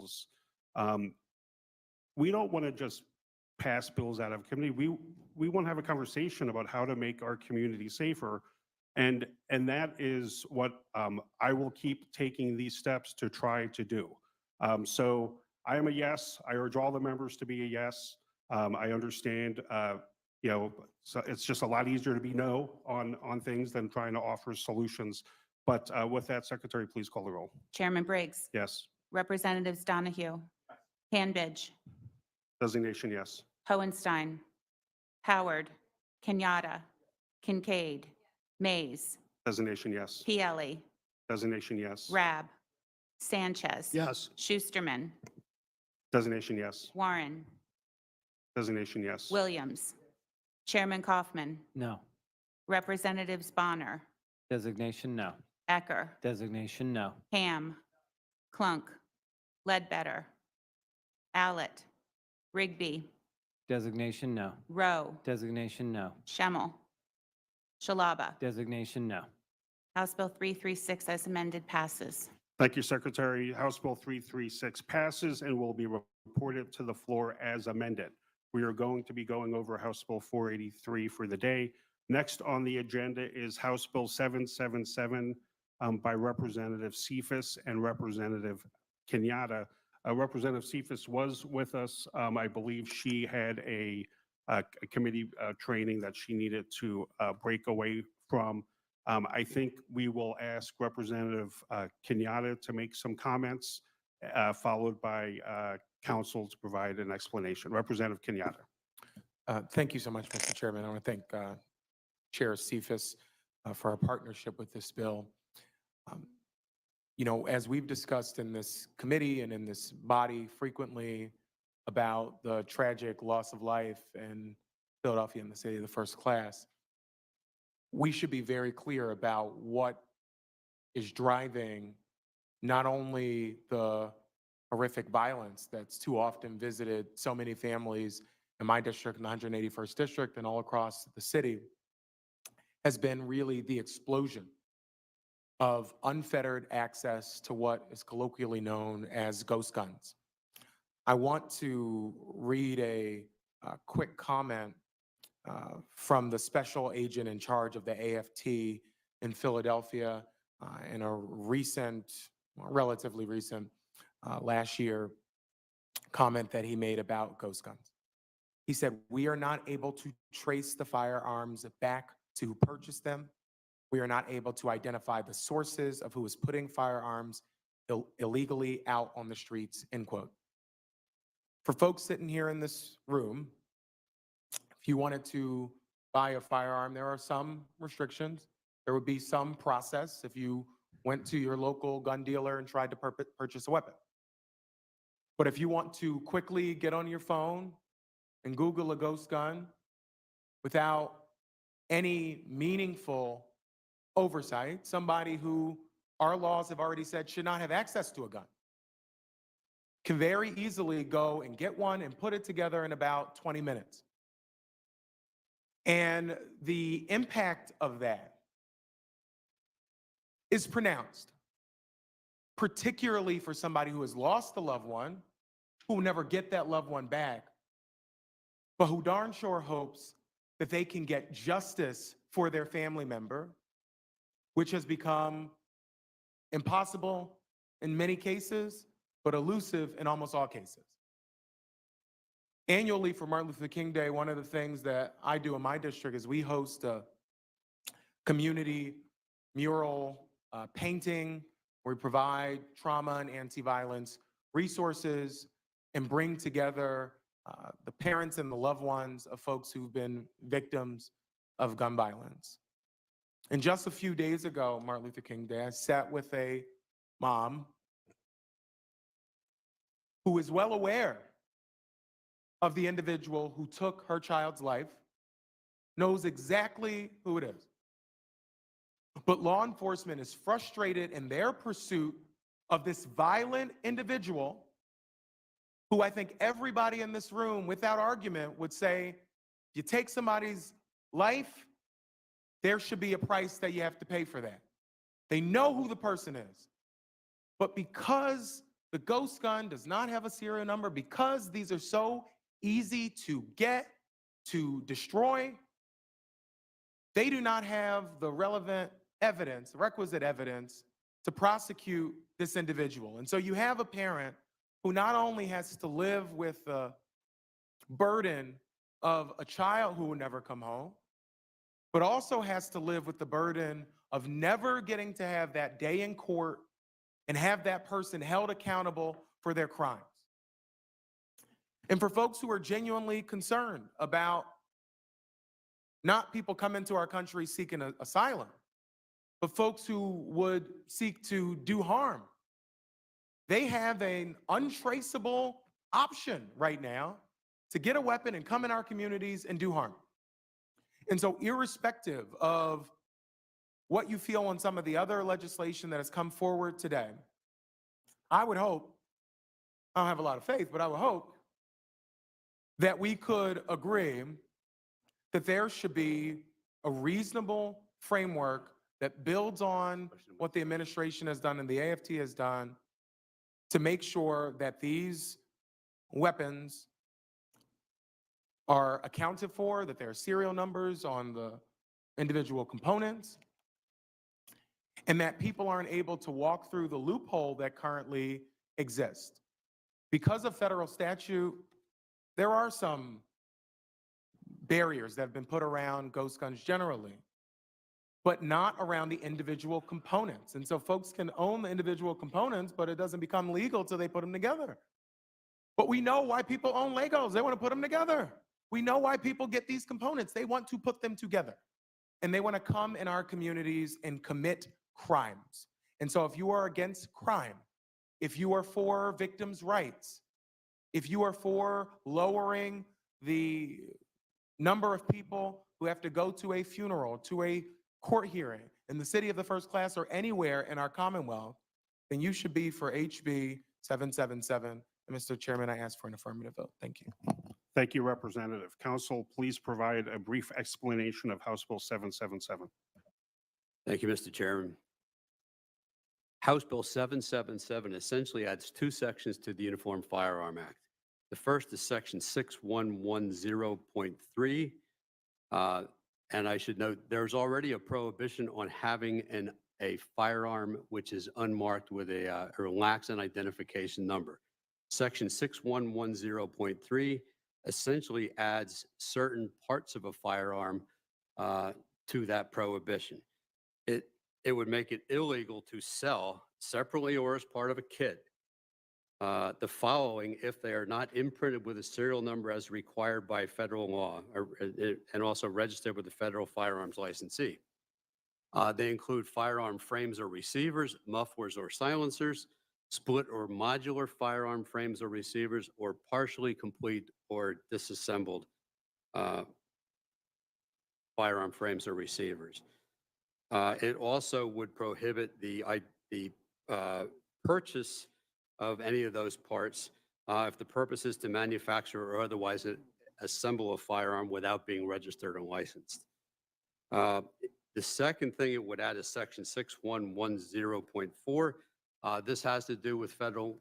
bills. We don't want to just pass bills out of committee. We want to have a conversation about how to make our community safer. And that is what I will keep taking these steps to try to do. So I am a yes. I urge all the members to be a yes. I understand, so it's just a lot easier to be no on things than trying to offer solutions. But with that, Secretary, please call the roll. Chairman Briggs, Yes. Representatives Donahue, Hanbidge, Designation, yes. Hohenstein, Howard, Kenyatta, Kincaid, Mays, Designation, yes. Pielli, Designation, yes. Rab, Sanchez. Yes. Schusterman, Designation, yes. Warren, Designation, yes. Williams, Chairman Kaufman, No. Representatives Bonner, Designation, no. Ecker, Designation, no. Ham, Clunk, Ledbetter, Allett, Rigby, Designation, no. Rowe, Designation, no. Schemmel, Shalaba. Designation, no. House Bill 336 as amended passes. Thank you, Secretary. House Bill 336 passes and will be reported to the floor as amended. We are going to be going over House Bill 483 for the day. Next on the agenda is House Bill 777 by Representative Cephas and Representative Kenyatta. Representative Cephas was with us. I believe she had a committee training that she needed to break away from. I think we will ask Representative Kenyatta to make some comments, followed by council to provide an explanation. Representative Kenyatta. Thank you so much, Mr. Chairman. I want to thank Chair Cephas for our partnership with this bill. As we've discussed in this committee and in this body frequently about the tragic loss of life in Philadelphia and the city of the first class, we should be very clear about what is driving not only the horrific violence that's too often visited so many families in my district, in the 181st district, and all across the city, has been really the explosion of unfettered access to what is colloquially known as ghost guns. I want to read a quick comment from the special agent in charge of the AFT in Philadelphia in a relatively recent, last year, comment that he made about ghost guns. He said, "We are not able to trace the firearms back to who purchased them. We are not able to identify the sources of who is putting firearms illegally out on the streets," end quote. For folks sitting here in this room, if you wanted to buy a firearm, there are some restrictions. There would be some process if you went to your local gun dealer and tried to purchase a weapon. But if you want to quickly get on your phone and Google a ghost gun without any meaningful oversight, somebody who our laws have already said should not have access to a gun can very easily go and get one and put it together in about 20 minutes. And the impact of that is pronounced, particularly for somebody who has lost a loved one, who will never get that loved one back, but who darn sure hopes that they can get justice for their family member, which has become impossible in many cases, but elusive in almost all cases. Annually for Martin Luther King Day, one of the things that I do in my district is we host a community mural painting where we provide trauma and anti-violence resources and bring together the parents and the loved ones of folks who've been victims of gun violence. And just a few days ago, Martin Luther King Day, I sat with a mom who is well aware of the individual who took her child's life, knows exactly who it is. But law enforcement is frustrated in their pursuit of this violent individual who I think everybody in this room, without argument, would say, you take somebody's life, there should be a price that you have to pay for that. They know who the person is. But because The ghost gun does not have a serial number because these are so easy to get, to destroy. They do not have the relevant evidence, requisite evidence, to prosecute this individual. And so you have a parent who not only has to live with the burden of a child who will never come home, but also has to live with the burden of never getting to have that day in court and have that person held accountable for their crimes. And for folks who are genuinely concerned about not people coming to our country seeking asylum, but folks who would seek to do harm, they have an untraceable option right now to get a weapon and come in our communities and do harm. And so irrespective of what you feel on some of the other legislation that has come forward today, I would hope, I don't have a lot of faith, but I would hope that we could agree that there should be a reasonable framework that builds on what the administration has done and the AFT has done to make sure that these weapons are accounted for, that there are serial numbers on the individual components, and that people aren't able to walk through the loophole that currently exists. Because of federal statute, there are some barriers that have been put around ghost guns generally, but not around the individual components. And so folks can own the individual components, but it doesn't become legal till they put them together. But we know why people own Legos. They want to put them together. We know why people get these components. They want to put them together. And they want to come in our communities and commit crimes. And so if you are against crime, if you are for victims' rights, if you are for lowering the number of people who have to go to a funeral, to a court hearing in the city of the first class or anywhere in our Commonwealth, then you should be for HB 777. And Mr. Chairman, I ask for an affirmative vote. Thank you. Thank you, Representative. Council, please provide a brief explanation of House Bill 777. Thank you, Mr. Chairman. House Bill 777 essentially adds two sections to the Uniform Firearm Act. The first is Section 6110.3. And I should note, there's already a prohibition on having a firearm which is unmarked with or lacks an identification number. Section 6110.3 essentially adds certain parts of a firearm to that prohibition. It would make it illegal to sell separately or as part of a kit the following if they are not imprinted with a serial number as required by federal law and also registered with the federal firearms licensee. They include firearm frames or receivers, mufflers or silencers, split or modular firearm frames or receivers, or partially complete or disassembled firearm frames or receivers. It also would prohibit the purchase of any of those parts if the purpose is to manufacture or otherwise assemble a firearm without being registered and licensed. The second thing it would add is Section 6110.4. This has to do with federal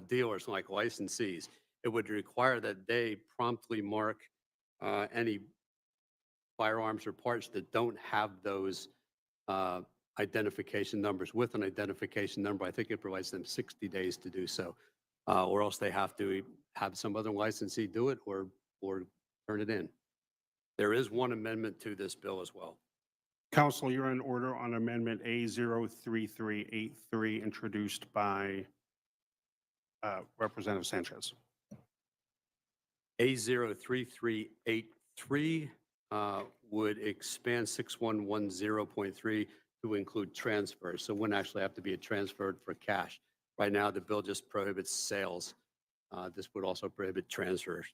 dealers like licensees. It would require that they promptly mark any firearms or parts that don't have those identification numbers with an identification number. I think it provides them 60 days to do so, or else they have to have some other licensee do it or turn it in. There is one amendment to this bill as well. Council, you're in order on Amendment A03383 introduced by Representative Sanchez. A03383 would expand 6110.3 to include transfers. So it wouldn't actually have to be transferred for cash. Right now, the bill just prohibits sales. This would also prohibit transfers.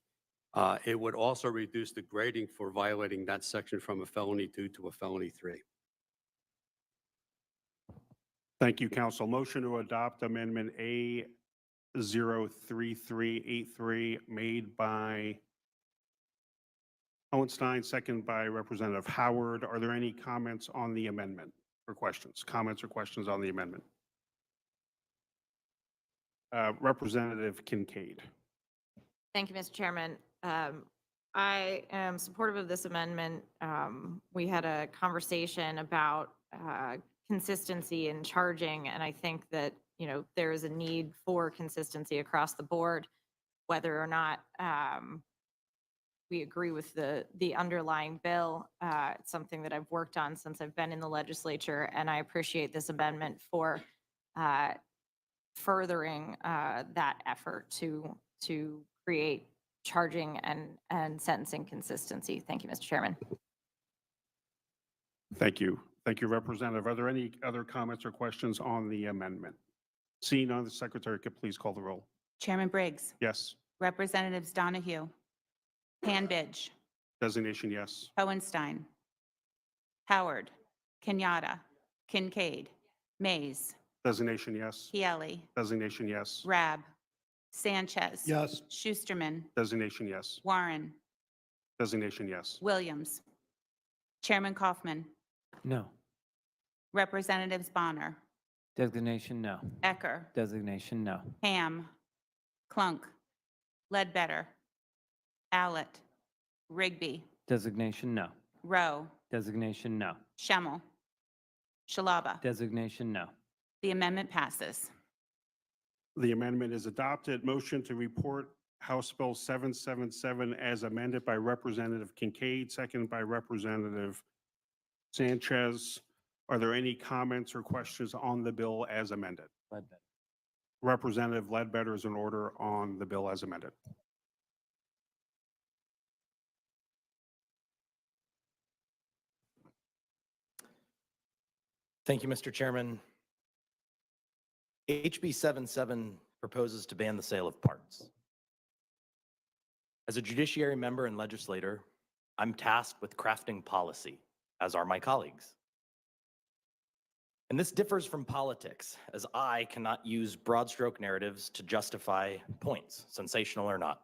It would also reduce the grading for violating that section from a felony 2 to a felony 3. Thank you, Council. Motion to adopt Amendment A03383 made by Hohenstein, second by Representative Howard. Are there any comments on the amendment or questions? Comments or questions on the amendment? Representative Kincaid. Thank you, Mr. Chairman. I am supportive of this amendment. We had a conversation about consistency in charging, and I think that, there is a need for consistency across the board, whether or not we agree with the underlying bill. It's something that I've worked on since I've been in the legislature, and I appreciate this amendment for furthering that effort to create charging and sentencing consistency. Thank you, Mr. Chairman. Thank you. Thank you, Representative. Are there any other comments or questions on the amendment? Seeing none, the Secretary could please call the roll. Chairman Briggs, Yes. Representatives Donahue, Hanbidge, Designation yes. Hohenstein, Howard, Kenyatta, Kincaid, Mays, Designation yes. Pielli, Designation yes. Rab, Sanchez. Yes. Schusterman, Designation yes. Warren, Designation yes. Williams. Chairman Kaufman, No. Representatives Bonner, Designation no. Ecker, Designation no. Ham, Clunk, Ledbetter, Allett, Rigby, Designation no. Rowe, Designation no. Schemmel, Shalaba. Designation no. The amendment passes. The amendment is adopted. Motion to report House Bill 777 as amended by Representative Kincaid, seconded by Representative Sanchez. Are there any comments or questions on the bill as amended? Ledbetter. Representative Ledbetter is in order on the bill as amended. Thank you, Mr. Chairman. HB 77 proposes to ban the sale of parts. As a judiciary member and legislator, I'm tasked with crafting policy, as are my colleagues. And this differs from politics, as I cannot use broad stroke narratives to justify points, sensational or not.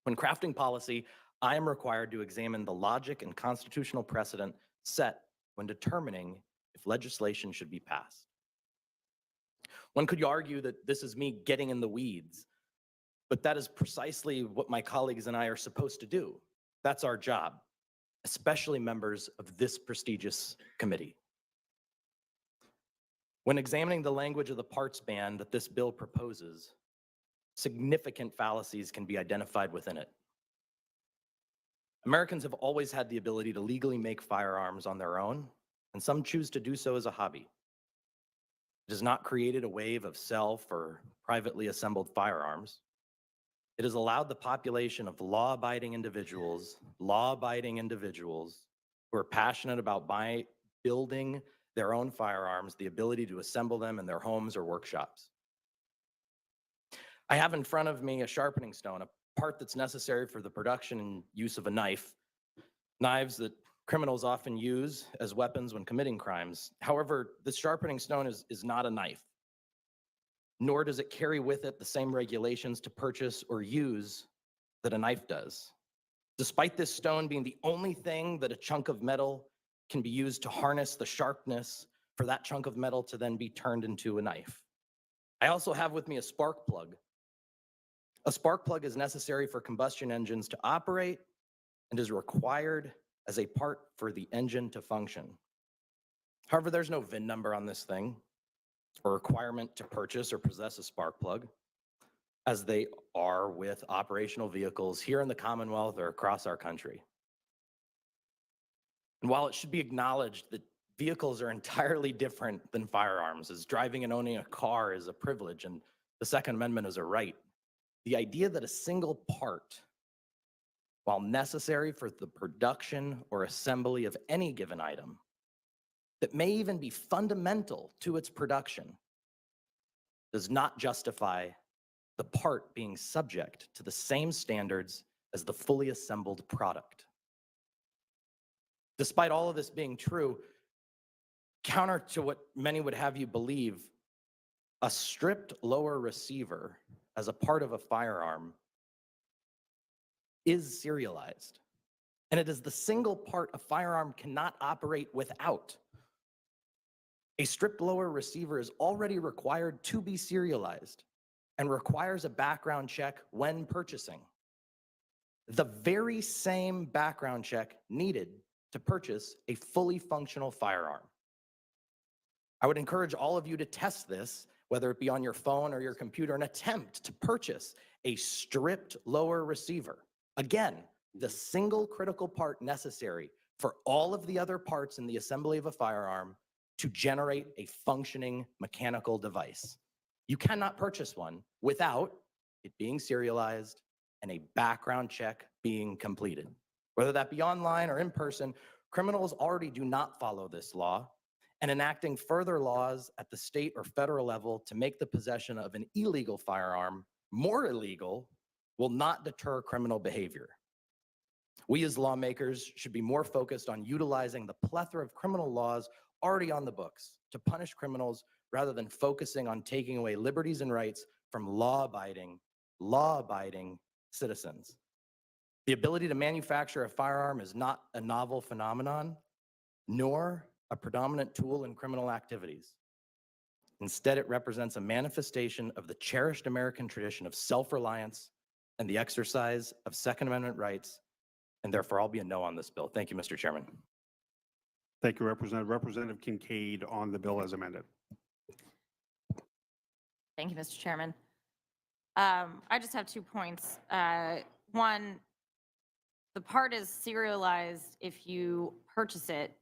When crafting policy, I am required to examine the logic and constitutional precedent set when determining if legislation should be passed. One could argue that this is me getting in the weeds, but that is precisely what my colleagues and I are supposed to do. That's our job, especially members of this prestigious committee. When examining the language of the parts ban that this bill proposes, significant fallacies can be identified within it. Americans have always had the ability to legally make firearms on their own, and some choose to do so as a hobby. It has not created a wave of self or privately assembled firearms. It has allowed the population of law-abiding individuals who are passionate about building their own firearms, the ability to assemble them in their homes or workshops. I have in front of me a sharpening stone, a part that's necessary for the production and use of a knife, knives that criminals often use as weapons when committing crimes. However, this sharpening stone is not a knife, nor does it carry with it the same regulations to purchase or use that a knife does. Despite this stone being the only thing that a chunk of metal can be used to harness the sharpness for that chunk of metal to then be turned into a knife. I also have with me a spark plug. A spark plug is necessary for combustion engines to operate and is required as a part for the engine to function. However, there's no VIN number on this thing or requirement to purchase or possess a spark plug, as they are with operational vehicles here in the Commonwealth or across our country. And while it should be acknowledged that vehicles are entirely different than firearms, as driving and owning a car is a privilege and the Second Amendment is a right, the idea that a single part, while necessary for the production or assembly of any given item, that may even be fundamental to its production, does not justify the part being subject to the same standards as the fully assembled product. Despite all of this being true, counter to what many would have you believe, a stripped lower receiver as a part of a firearm is serialized. And it is the single part a firearm cannot operate without. A stripped lower receiver is already required to be serialized. and requires a background check when purchasing. The very same background check needed to purchase a fully functional firearm. I would encourage all of you to test this, whether it be on your phone or your computer, and attempt to purchase a stripped lower receiver. Again, the single critical part necessary for all of the other parts in the assembly of a firearm to generate a functioning mechanical device. You cannot purchase one without it being serialized and a background check being completed. Whether that be online or in person, criminals already do not follow this law, and enacting further laws at the state or federal level to make the possession of an illegal firearm more illegal will not deter criminal behavior. We as lawmakers should be more focused on utilizing the plethora of criminal laws already on the books to punish criminals rather than focusing on taking away liberties and rights from law-abiding citizens. The ability to manufacture a firearm is not a novel phenomenon, nor a predominant tool in criminal activities. Instead, it represents a manifestation of the cherished American tradition of self-reliance and the exercise of Second Amendment rights, and therefore I'll be a no on this bill. Thank you, Mr. Chairman. Thank you, Representative. Representative Kincaid on the bill as amended. Thank you, Mr. Chairman. I just have 2 points. One, the part is serialized if you purchase it,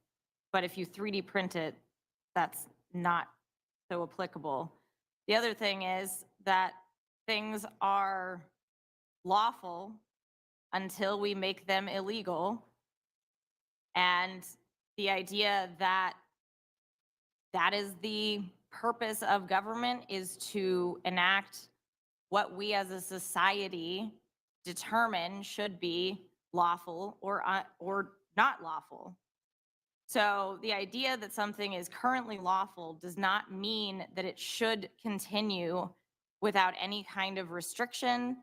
but if you 3D print it, that's not so applicable. The other thing is that things are lawful until we make them illegal. And the idea that that is the purpose of government is to enact what we as a society determine should be lawful or not lawful. So the idea that something is currently lawful does not mean that it should continue without any kind of restriction,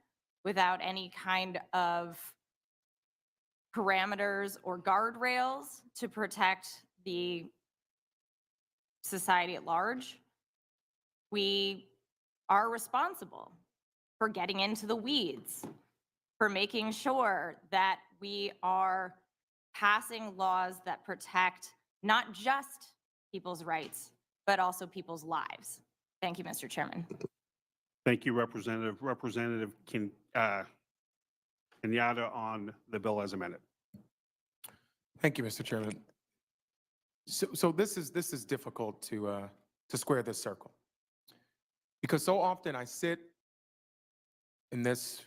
without any kind of parameters or guardrails to protect the society at large. We are responsible for getting into the weeds, for making sure that we are passing laws that protect not just people's rights, but also people's lives. Thank you, Mr. Chairman. Thank you, Representative. Representative Kenyatta on the bill as amended. Thank you, Mr. Chairman. So this is difficult to square this circle, because so often I sit in this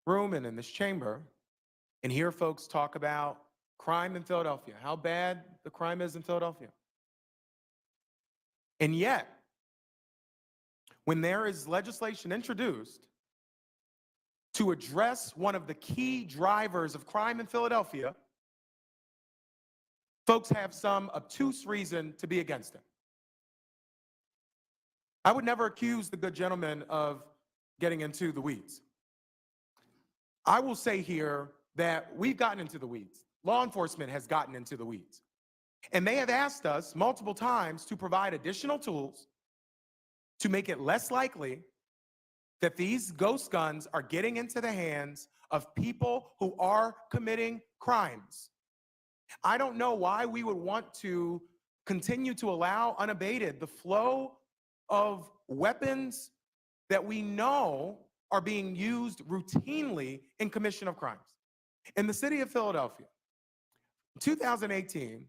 room and in this chamber and hear folks talk about crime in Philadelphia, how bad the crime is in Philadelphia. And yet, when there is legislation introduced to address one of the key drivers of crime in Philadelphia, folks have some obtuse reason to be against it. I would never accuse the good gentleman of getting into the weeds. I will say here that we've gotten into the weeds. Law enforcement has gotten into the weeds. And they have asked us multiple times to provide additional tools to make it less likely that these ghost guns are getting into the hands of people who are committing crimes. I don't know why we would want to continue to allow unabated the flow of weapons that we know are being used routinely in commission of crimes. In the city of Philadelphia, in 2018,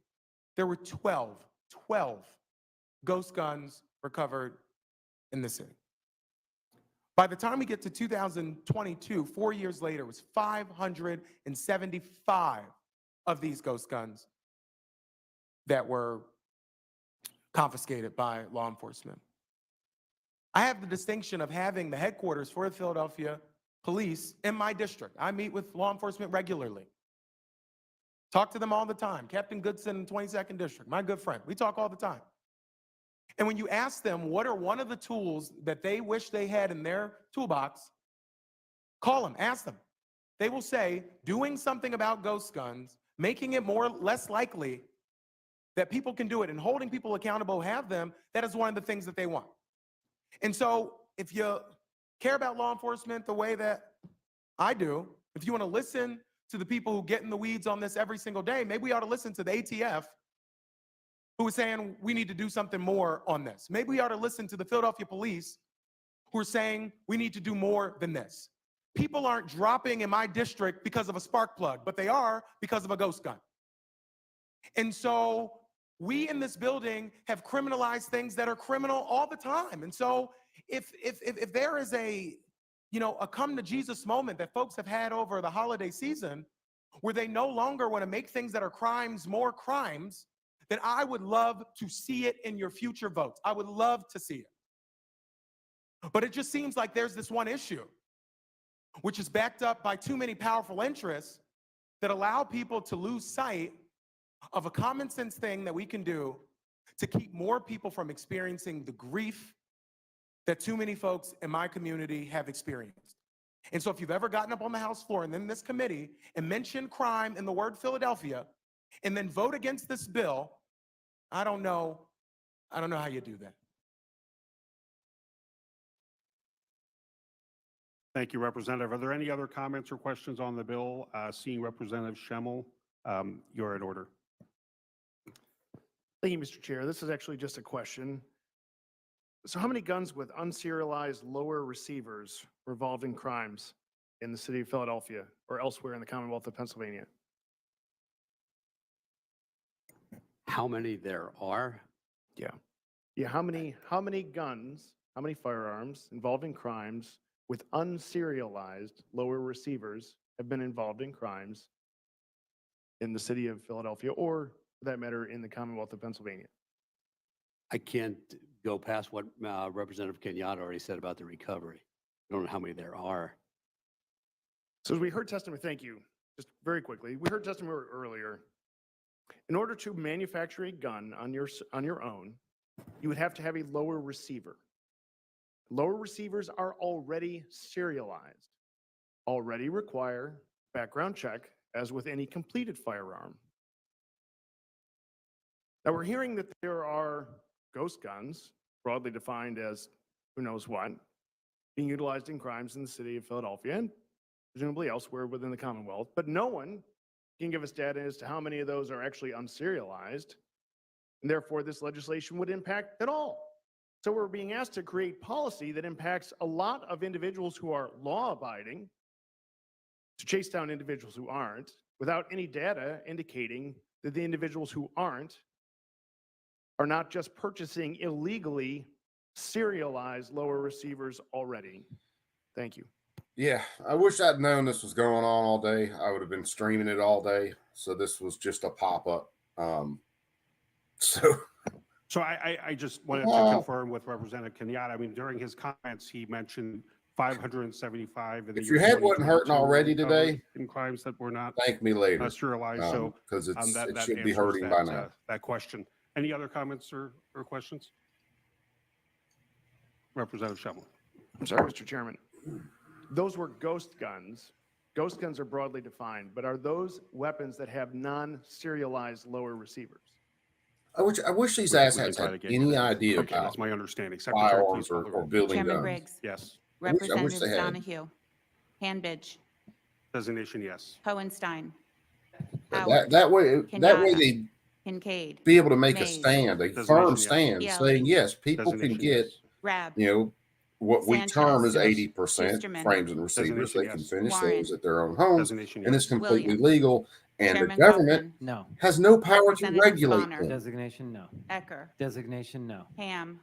there were 12 ghost guns recovered in the city. By the time we get to 2022, 4 years later, it was 575 of these ghost guns that were confiscated by law enforcement. I have the distinction of having the headquarters for the Philadelphia Police in my district. I meet with law enforcement regularly. Talk to them all the time. Captain Goodson in 22nd District, my good friend. We talk all the time. And when you ask them what are one of the tools that they wish they had in their toolbox, call them, ask them. They will say doing something about ghost guns, making it less likely that people can do it and holding people accountable, have them, that is one of the things that they want. And so if you care about law enforcement the way that I do, if you want to listen to the people who get in the weeds on this every single day, maybe we ought to listen to the ATF who is saying we need to do something more on this. Maybe we ought to listen to the Philadelphia police who are saying we need to do more than this. People aren't dropping in my district because of a spark plug, but they are because of a ghost gun. And so we in this building have criminalized things that are criminal all the time. And so if there is a come to Jesus moment that folks have had over the holiday season where they no longer want to make things that are crimes more crimes, then I would love to see it in your future votes. I would love to see it. But it just seems like there's this one issue, which is backed up by too many powerful interests that allow people to lose sight of a common sense thing that we can do to keep more people from experiencing the grief that too many folks in my community have experienced. And so if you've ever gotten up on the House floor and then this committee and mentioned crime and the word Philadelphia and then vote against this bill, I don't know how you do that. Thank you, Representative. Are there any other comments or questions on the bill? Seeing Representative Schemmel, you're in order. Thank you, Mr. Chair. This is actually just a question. So how many guns with unserialized lower receivers were involved in crimes in the city of Philadelphia or elsewhere in the Commonwealth of Pennsylvania? How many there are? Yeah, how many guns, how many firearms involved in crimes with unserialized lower receivers have been involved in crimes in the city of Philadelphia or, for that matter, in the Commonwealth of Pennsylvania? I can't go past what Representative Kenyatta already said about the recovery. I don't know how many there are. So as we heard testimony, thank you, just very quickly, we heard testimony earlier. In order to manufacture a gun on your own, you would have to have a lower receiver. Lower receivers are already serialized, already require background check, as with any completed firearm. Now we're hearing that there are ghost guns, broadly defined as who knows what, being utilized in crimes in the city of Philadelphia and presumably elsewhere within the Commonwealth, but no one can give us data as to how many of those are actually unserialized, and therefore this legislation would impact at all. So we're being asked to create policy that impacts a lot of individuals who are law-abiding to chase down individuals who aren't, without any data indicating that the individuals who aren't are not just purchasing illegally serialized lower receivers already. Thank you. Yeah, I wish I'd known this was going on all day. I would have been streaming it all day. So this was just a pop-up. So I just wanted to confirm with Representative Kenyatta. I mean, during his comments, he mentioned 575. If your head wasn't hurting already today, in crimes that were not thank me later. serialized, so because it that should be answers hurting by now. that question. Any other comments or questions? Representative Schemmel. I'm sorry, Mr. Chairman. Those were ghost guns. Ghost guns are broadly defined, but are those weapons that have non-serialized lower receivers? I wish these We can asshats try to had get any to that. idea Okay, about that's my understanding. Secretary, firearms please call the or roll. building Chairman guns. Briggs. Yes. I wish Representatives they had. Donahue, Hanbidge, Designation, yes. Hohenstein, That Howard, way Kenyatta. they'd Kincaid, be able to make a Mays. stand, a Designation, firm yes. stand, Yeah. saying yes, people can Designation, get, yes. Rab, what we term as Sanchez. 80% Schusterman. frames and receivers. They Designation, can yes. finish Warren. those at their own homes, Designation, and yes. it's completely Williams. legal. And Chairman the government Kaufman, No. has no power to Representative regulate Bonner. them. Designation no. Ecker, Designation no. Ham,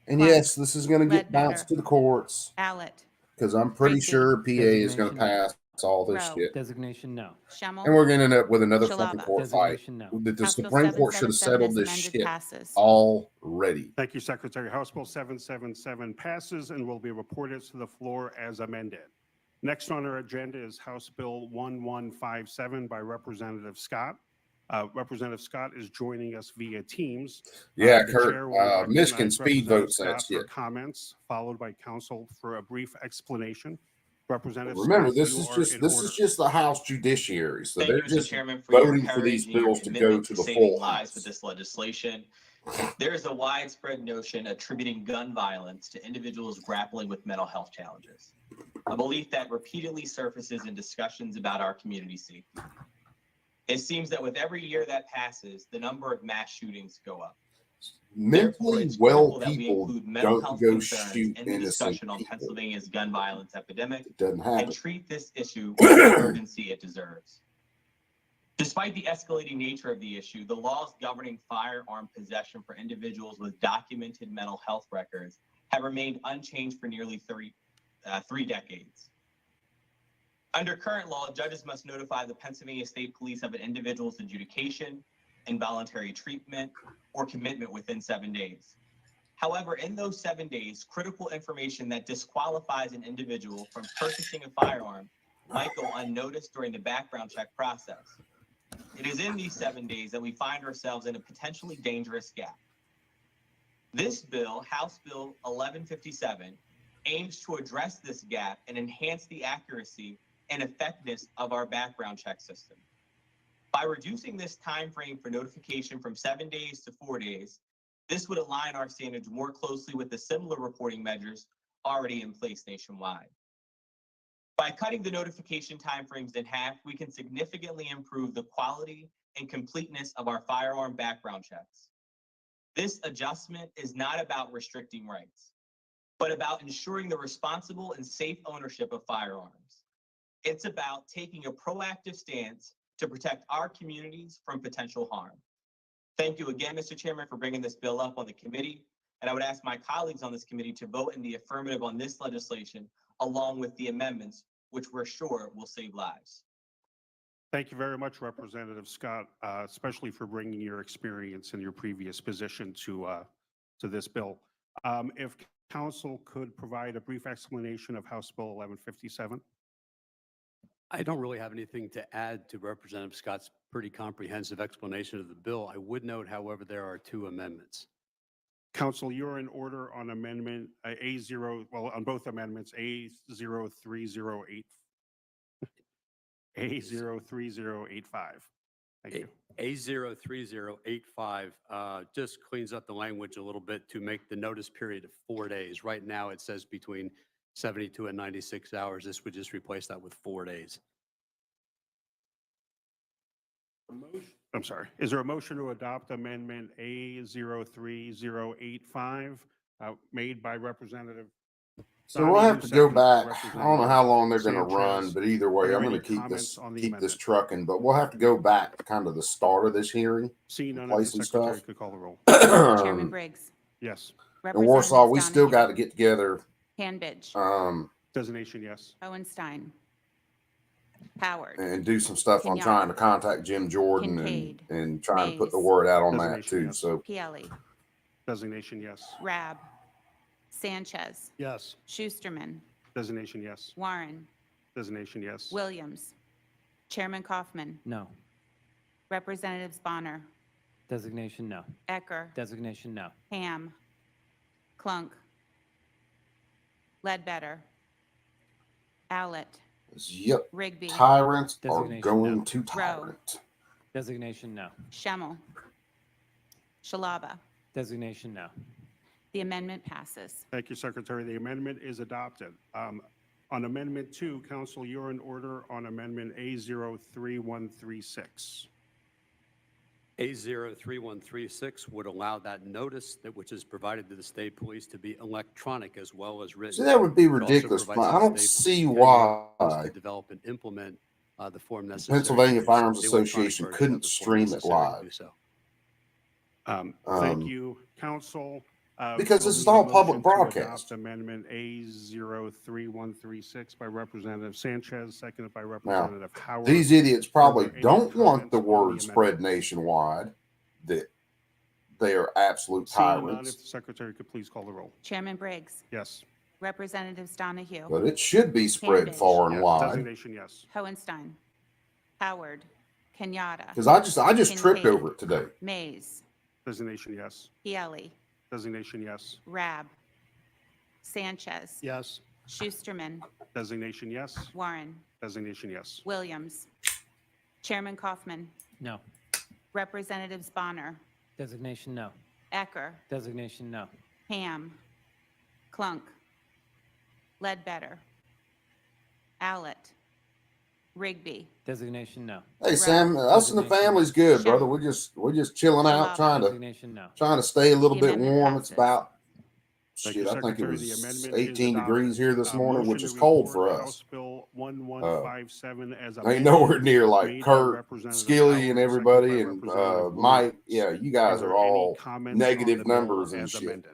And Clark. yes, this is going to get Ledbetter. bounced to the courts Allett, because I'm pretty Rigby. sure PA is going to Designation. pass all this Rowe. shit. Designation no. Schemmel. And we're going to end up with another fucking Shalaba. court fight. Designation no. That the House Bill Supreme Court should have 777 settled as this amended shit passes. already. Thank you, Secretary. House Bill 777 passes and will be reported to the floor as amended. Next on our agenda is House Bill 1157 by Representative Scott. Representative Scott is joining us via Teams. Yeah, The Kurt, chair will Michigan recognize speed Representative votes that Scott for shit. comments, followed by counsel for a brief explanation. Representative Remember, Scott, this you is are just in this order. is just the House Judiciary, so Thank they're you, Mr. just Chairman, for your voting for courage these and your bills to go commitment to to the saving full lives House. with this legislation. There is a widespread notion attributing gun violence to individuals grappling with mental health challenges, a belief that repeatedly surfaces in discussions about our community safety. It seems that with every year that passes, the number of mass shootings go up. Therefore, Mentally it's well critical that we people include mental don't health go concerns shoot in the innocent discussion on people. Pennsylvania's gun violence epidemic It doesn't and happen. treat this issue with the urgency it deserves. Despite the escalating nature of the issue, the laws governing firearm possession for individuals with documented mental health records have remained unchanged for nearly 3 decades. Under current law, judges must notify the Pennsylvania State Police of an individual's adjudication, involuntary treatment, or commitment within 7 days. However, in those 7 days, critical information that disqualifies an individual from purchasing a firearm might go unnoticed during the background check process. It is in these 7 days that we find ourselves in a potentially dangerous gap. This bill, House Bill 1157, aims to address this gap and enhance the accuracy and effectiveness of our background check system. By reducing this time frame for notification from 7 days to 4 days, this would align our standards more closely with the similar reporting measures already in place nationwide. By cutting the notification timeframes in half, we can significantly improve the quality and completeness of our firearm background checks. This adjustment is not about restricting rights, but about ensuring the responsible and safe ownership of firearms. It's about taking a proactive stance to protect our communities from potential harm. Thank you again, Mr. Chairman, for bringing this bill up on the committee. And I would ask my colleagues on this committee to vote in the affirmative on this legislation, along with the amendments, which we're sure will save lives. Thank you very much, Representative Scott, especially for bringing your experience in your previous position to this bill. If council could provide a brief explanation of House Bill 1157. I don't really have anything to add to Representative Scott's pretty comprehensive explanation of the bill. I would note, however, there are 2 amendments. Council, you're in order on amendment A0, well, on both amendments, A03085. Thank you. A03085 just cleans up the language a little bit to make the notice period of 4 days. Right now, it says between 72 and 96 hours. This would just replace that with 4 days. I'm sorry. Is there a motion to adopt amendment A03085 made by Representative? So we'll have to go back. I don't know Representative how long they're going to run, Sanchez. but either Are way, there I'm any going to keep comments this on the keep this amendment? trucking. But we'll have to go back to kind of the start of this hearing. Seeing none, play if the some secretary stuff. could call the roll. Chairman In Briggs. Yes. Warsaw, we still got to Donahue, get together. Hanbidge. Designation, yes. Hohenstein. Howard. And do some stuff on Kenyatta. trying to contact Jim Jordan Kincaid. and trying to put the Mays. word out on that Designation, too. yes. So Pielli. Designation, yes. Rab. Sanchez. Yes. Schusterman. Designation, yes. Warren. Designation, yes. Williams. Chairman Kaufman. No. Representatives Bonner. Designation no. Ecker. Designation no. Ham. Clunk. Ledbetter. Owlett. yep, Rigby. tyrants are Designation, going no. to tyrant. Designation no. Schemmel. Shalaba. Designation no. The amendment passes. Thank you, Secretary. The amendment is adopted. On Amendment 2, Council, you're in order on Amendment A03136. A03136 would allow that notice which is provided to the state police to be electronic as well as written. So that would be It also ridiculous. provides I the don't state see police why to develop and implement the form necessary. Pennsylvania to do so. Firearms The electronic Association version couldn't of the form stream it necessary to live. do so. Thank you, Council. Because we'll this is need a all public motion to broadcast. adopt Amendment A03136 by Representative Sanchez, seconded by Representative Howard. These idiots probably Are there any don't want comments the on the word amendment? spread nationwide that they are absolute Seeing none, if tyrants. the Secretary could please call the roll. Chairman Briggs. Yes. Representatives Donahue. But it should be spread Cambridge. far and Yes. wide. Designation, yes. Hohenstein. Howard. Kenyatta. Because I just tripped Kincaid. over it today. Mays. Designation, yes. Pielli. Designation, yes. Rab. Sanchez. Yes. Schusterman. Designation, yes. Warren. Designation, yes. Williams. Chairman Kaufman. No. Representatives Bonner. Designation no. Ecker, Designation no. Ham, Clunk, Ledbetter, Allett, Rigby, Designation no. Hey Sam, us and the Designation family's no. good, brother. Shem. We're just chilling out, Shalaba. Designation no. trying to stay a little The bit amendment warm. It's passes. about Thank you, shit. I think it Secretary. The was amendment is 18 degrees adopted. here this morning, which Motion is to cold report for us. House Bill 1157 as Ain't amended. nowhere near like made by Kurt, Representative Skilly, and Howard, everybody, seconded by and Representative Mike. Williams. Yeah, you guys there are any all comments on negative the bill numbers and as shit. amended?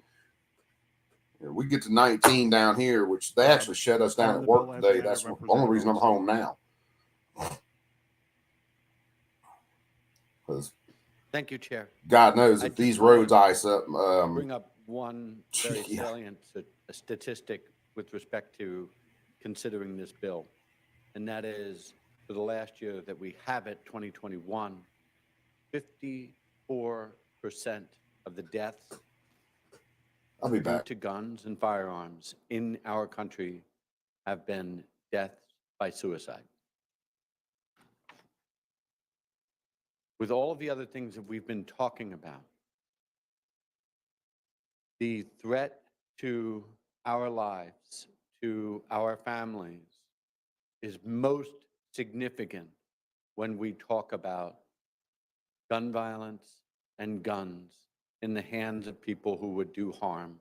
Yeah, we get to 19 down here, which they actually shut us down On at the work bill as today. amended, That's the only Representative reason I'm Olson. home now. 'Cause Thank you, Chair. God knows I if just these wanna roads ice up, Bring up one very Yeah. salient statistic with respect to considering this bill. And that is, for the last year that we have it, 2021, 54% of the deaths I'll be due back. to guns and firearms in our country have been deaths by suicide. With all of the other things that we've been talking about, the threat to our lives, to our families, is most significant when we talk about gun violence and guns in the hands of people who would do harm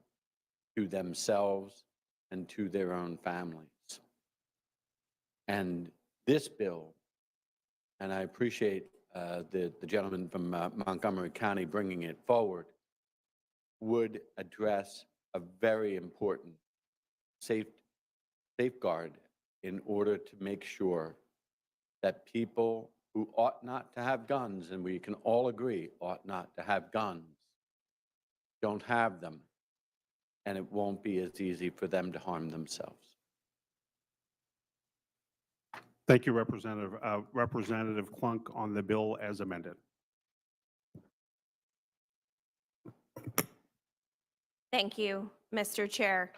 to themselves and to their own families. And this bill, and I appreciate the gentleman from Montgomery County bringing it forward, would address a very important safeguard in order to make sure that people who ought not to have guns, and we can all agree ought not to have guns, don't have them, and it won't be as easy for them to harm themselves. Thank you, Representative. Representative Clunk on the bill as amended. Thank you, Mr. Chair.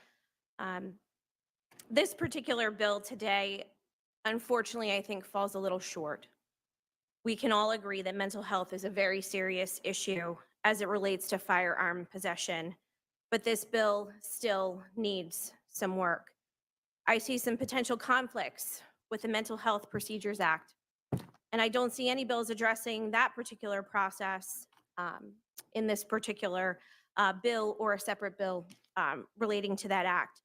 This particular bill today, unfortunately, I think falls a little short. We can all agree that mental health is a very serious issue as it relates to firearm possession, but this bill still needs some work. I see some potential conflicts with the Mental Health Procedures Act, and I don't see any bills addressing that particular process in this particular bill or a separate bill relating to that act.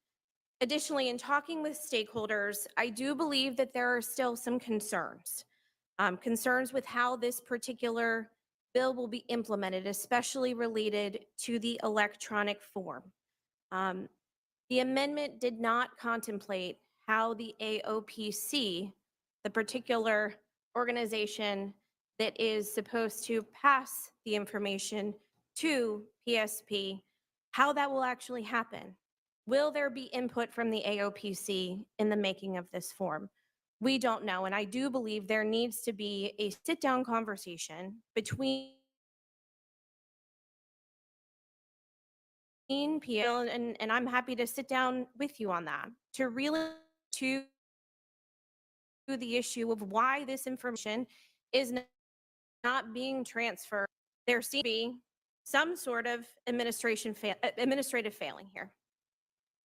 Additionally, in talking with stakeholders, I do believe that there are still some concerns. Concerns with how this particular bill will be implemented, especially related to the electronic form. The amendment did not contemplate how the AOPC, the particular organization that is supposed to pass the information to PSP, how that will actually happen. Will there be input from the AOPC in the making of this form? We don't know, and I do believe there needs to be a sit-down conversation between PL, and I'm happy to sit down with you on that, to really to the issue of why this information is not being transferred. There seems to be some sort of administrative failing here.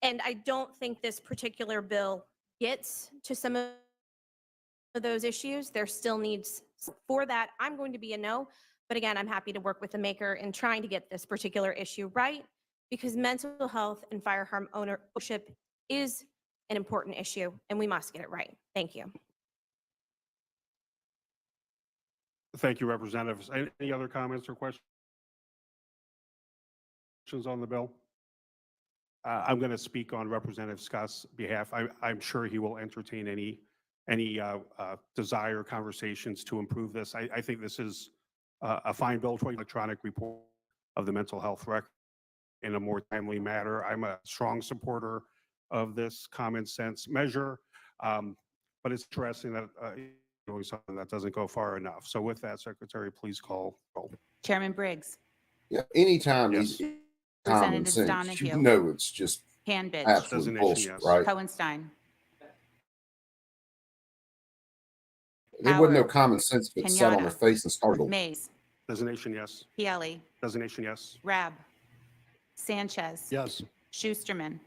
And I don't think this particular bill gets to some of those issues. There still needs, for that, I'm going to be a no. But again, I'm happy to work with the maker in trying to get this particular issue right, because mental health and firearm ownership is an important issue, and we must get it right. Thank you. Thank you, Representatives. Any other comments or questions on the bill? I'm going to speak on Representative Scott's behalf. I'm sure he will entertain any desire conversations to improve this. I think this is a fine bill for electronic report of the mental health record in a more timely manner. I'm a strong supporter of this common sense measure, but it's interesting that doing something that doesn't go far enough. So with that, Secretary, please call roll. Chairman Briggs, Yeah, anytime Yes. these common Representative sense, you Donahue. know it's just Hanbidge, absolute Designation, bullshit, yes. right? Hohenstein, There wasn't no Howard, common sense, but sat on their Kenyatta, face and started. Mays, Designation, yes. Pielli, Designation, yes. Rab, Sanchez. Yes. Schusterman,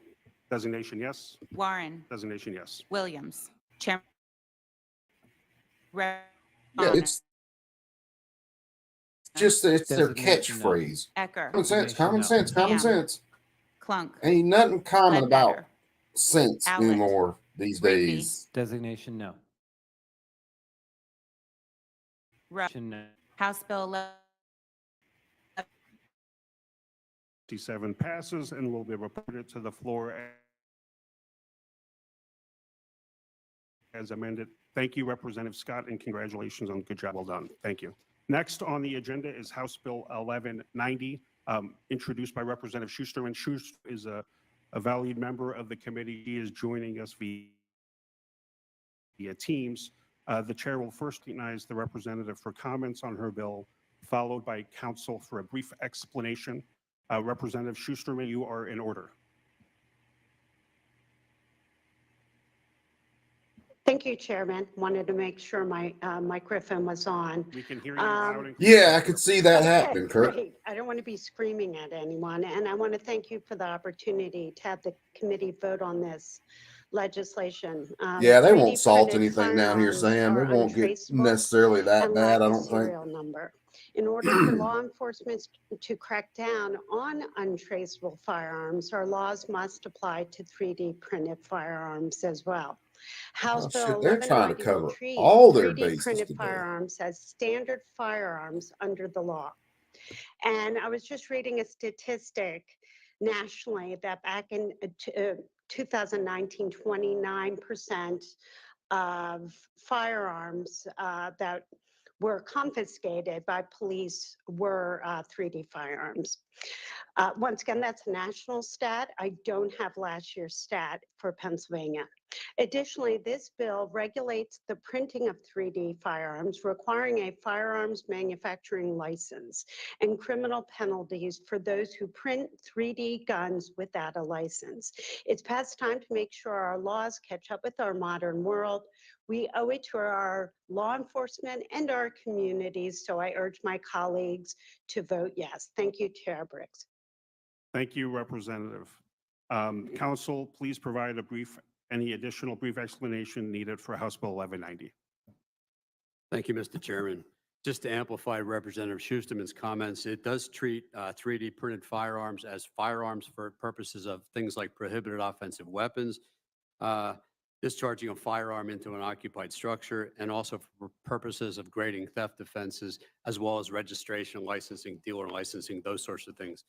Designation, yes. Warren, Designation, yes. Williams. Chairman. Yeah, Rana, it's just, it's their Designation, no. catchphrase. Ecker, Common sense, Designation, common no. sense, common Ham. sense. Clunk, Ain't nothing common about Ledbetter, sense Allett, anymore these Rigby. days. Designation, no. No. House Bill 11. 57 passes and will be reported to the floor as amended. Thank you, Representative Scott, and congratulations on good job. Well done. Thank you. Next on the agenda is House Bill 1190, introduced by Representative Schusterman. Schuster is a valued member of the committee. He is joining us via Teams. The chair will first recognize the representative for comments on her bill, followed by counsel for a brief explanation. Representative Schusterman, you are in order. Thank you, Chairman. Wanted to make sure my microphone was on. We can hear you loud and clear. Yeah, I could see that Okay, happening, Kurt. great. I don't want to be screaming at anyone, and I want to thank you for the opportunity to have the committee vote on this legislation. Yeah, they 3D won't salt printed anything down here, firearms Sam. It are won't get untraceable necessarily that and bad, lack I a don't think. serial number. In order for law enforcement to crack down on untraceable firearms, our laws must apply to 3D printed firearms as well. House Oh, Bill shit, they're trying to 1190 will cover treat all their 3D bases printed today. firearms as standard firearms under the law. And I was just reading a statistic nationally that back in 2019, 29% of firearms that were confiscated by police were 3D firearms. Once again, that's a national stat. I don't have last year's stat for Pennsylvania. Additionally, this bill regulates the printing of 3D firearms, requiring a firearms manufacturing license and criminal penalties for those who print 3D guns without a license. It's past time to make sure our laws catch up with our modern world. We owe it to our law enforcement and our communities, so I urge my colleagues to vote yes. Thank you, Chair Briggs. Thank you, Representative. Council, please provide any additional brief explanation needed for House Bill 1190. Thank you, Mr. Chairman. Just to amplify Representative Schusterman's comments, it does treat 3D printed firearms as firearms for purposes of things like prohibited offensive weapons, discharging a firearm into an occupied structure, and also for purposes of grading theft offenses, as well as registration, licensing, dealer licensing, those sorts of things.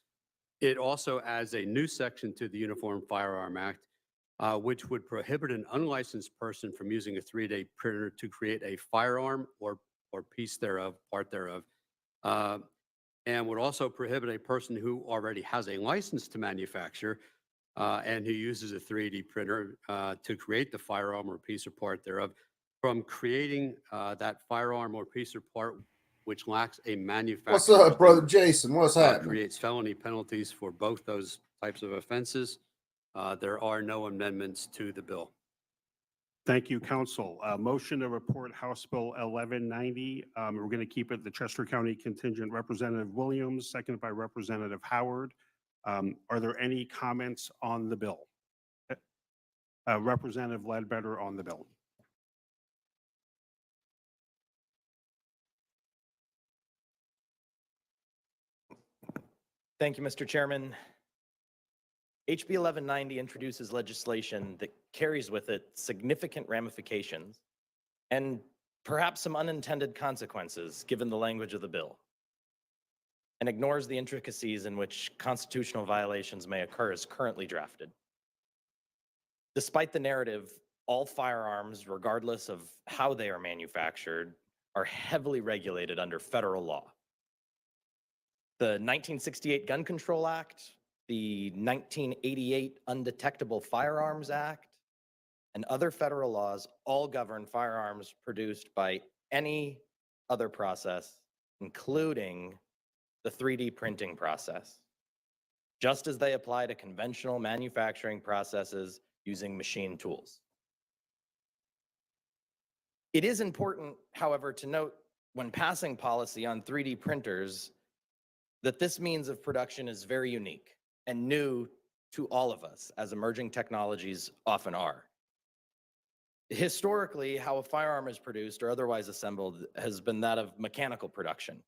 It also adds a new section to the Uniform Firearm Act, which would prohibit an unlicensed person from using a 3D printer to create a firearm or piece thereof, part thereof, and would also prohibit a person who already has a license to manufacture and who uses a 3D printer to create the firearm or piece or part thereof from creating that firearm or piece or part which lacks a manufacturer. What's up, brother Jason? What's happening? Creates felony penalties for both those types of offenses. There are no amendments to the bill. Thank you, Council. Motion to report House Bill 1190. We're going to keep it the Chester County contingent. Representative Williams, seconded by Representative Howard. Are there any comments on the bill? Representative Ledbetter on the bill. Thank you, Mr. Chairman. HB 1190 introduces legislation that carries with it significant ramifications and perhaps some unintended consequences given the language of the bill, and ignores the intricacies in which constitutional violations may occur as currently drafted. Despite the narrative, all firearms, regardless of how they are manufactured, are heavily regulated under federal law. The 1968 Gun Control Act, the 1988 Undetectable Firearms Act, and other federal laws all govern firearms produced by any other process, including the 3D printing process, just as they apply to conventional manufacturing processes using machine tools. It is important, however, to note when passing policy on 3D printers that this means of production is very unique and new to all of us, as emerging technologies often are. Historically, how a firearm is produced or otherwise assembled has been that of mechanical production.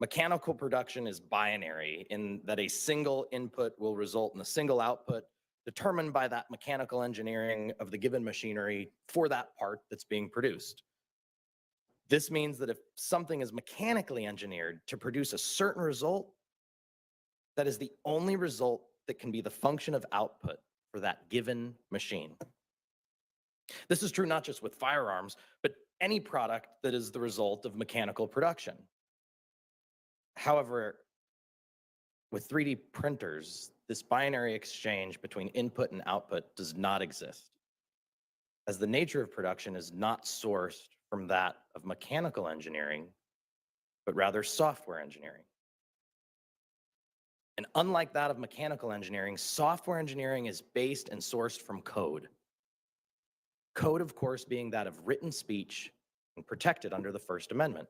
Mechanical production is binary in that a single input will result in a single output determined by that mechanical engineering of the given machinery for that part that's being produced. This means that if something is mechanically engineered to produce a certain result, that is the only result that can be the function of output for that given machine. This is true not just with firearms, but any product that is the result of mechanical production. However, with 3D printers, this binary exchange between input and output does not exist, as the nature of production is not sourced from that of mechanical engineering, but rather software engineering. And unlike that of mechanical engineering, software engineering is based and sourced from code. Code, of course, being that of written speech and protected under the First Amendment.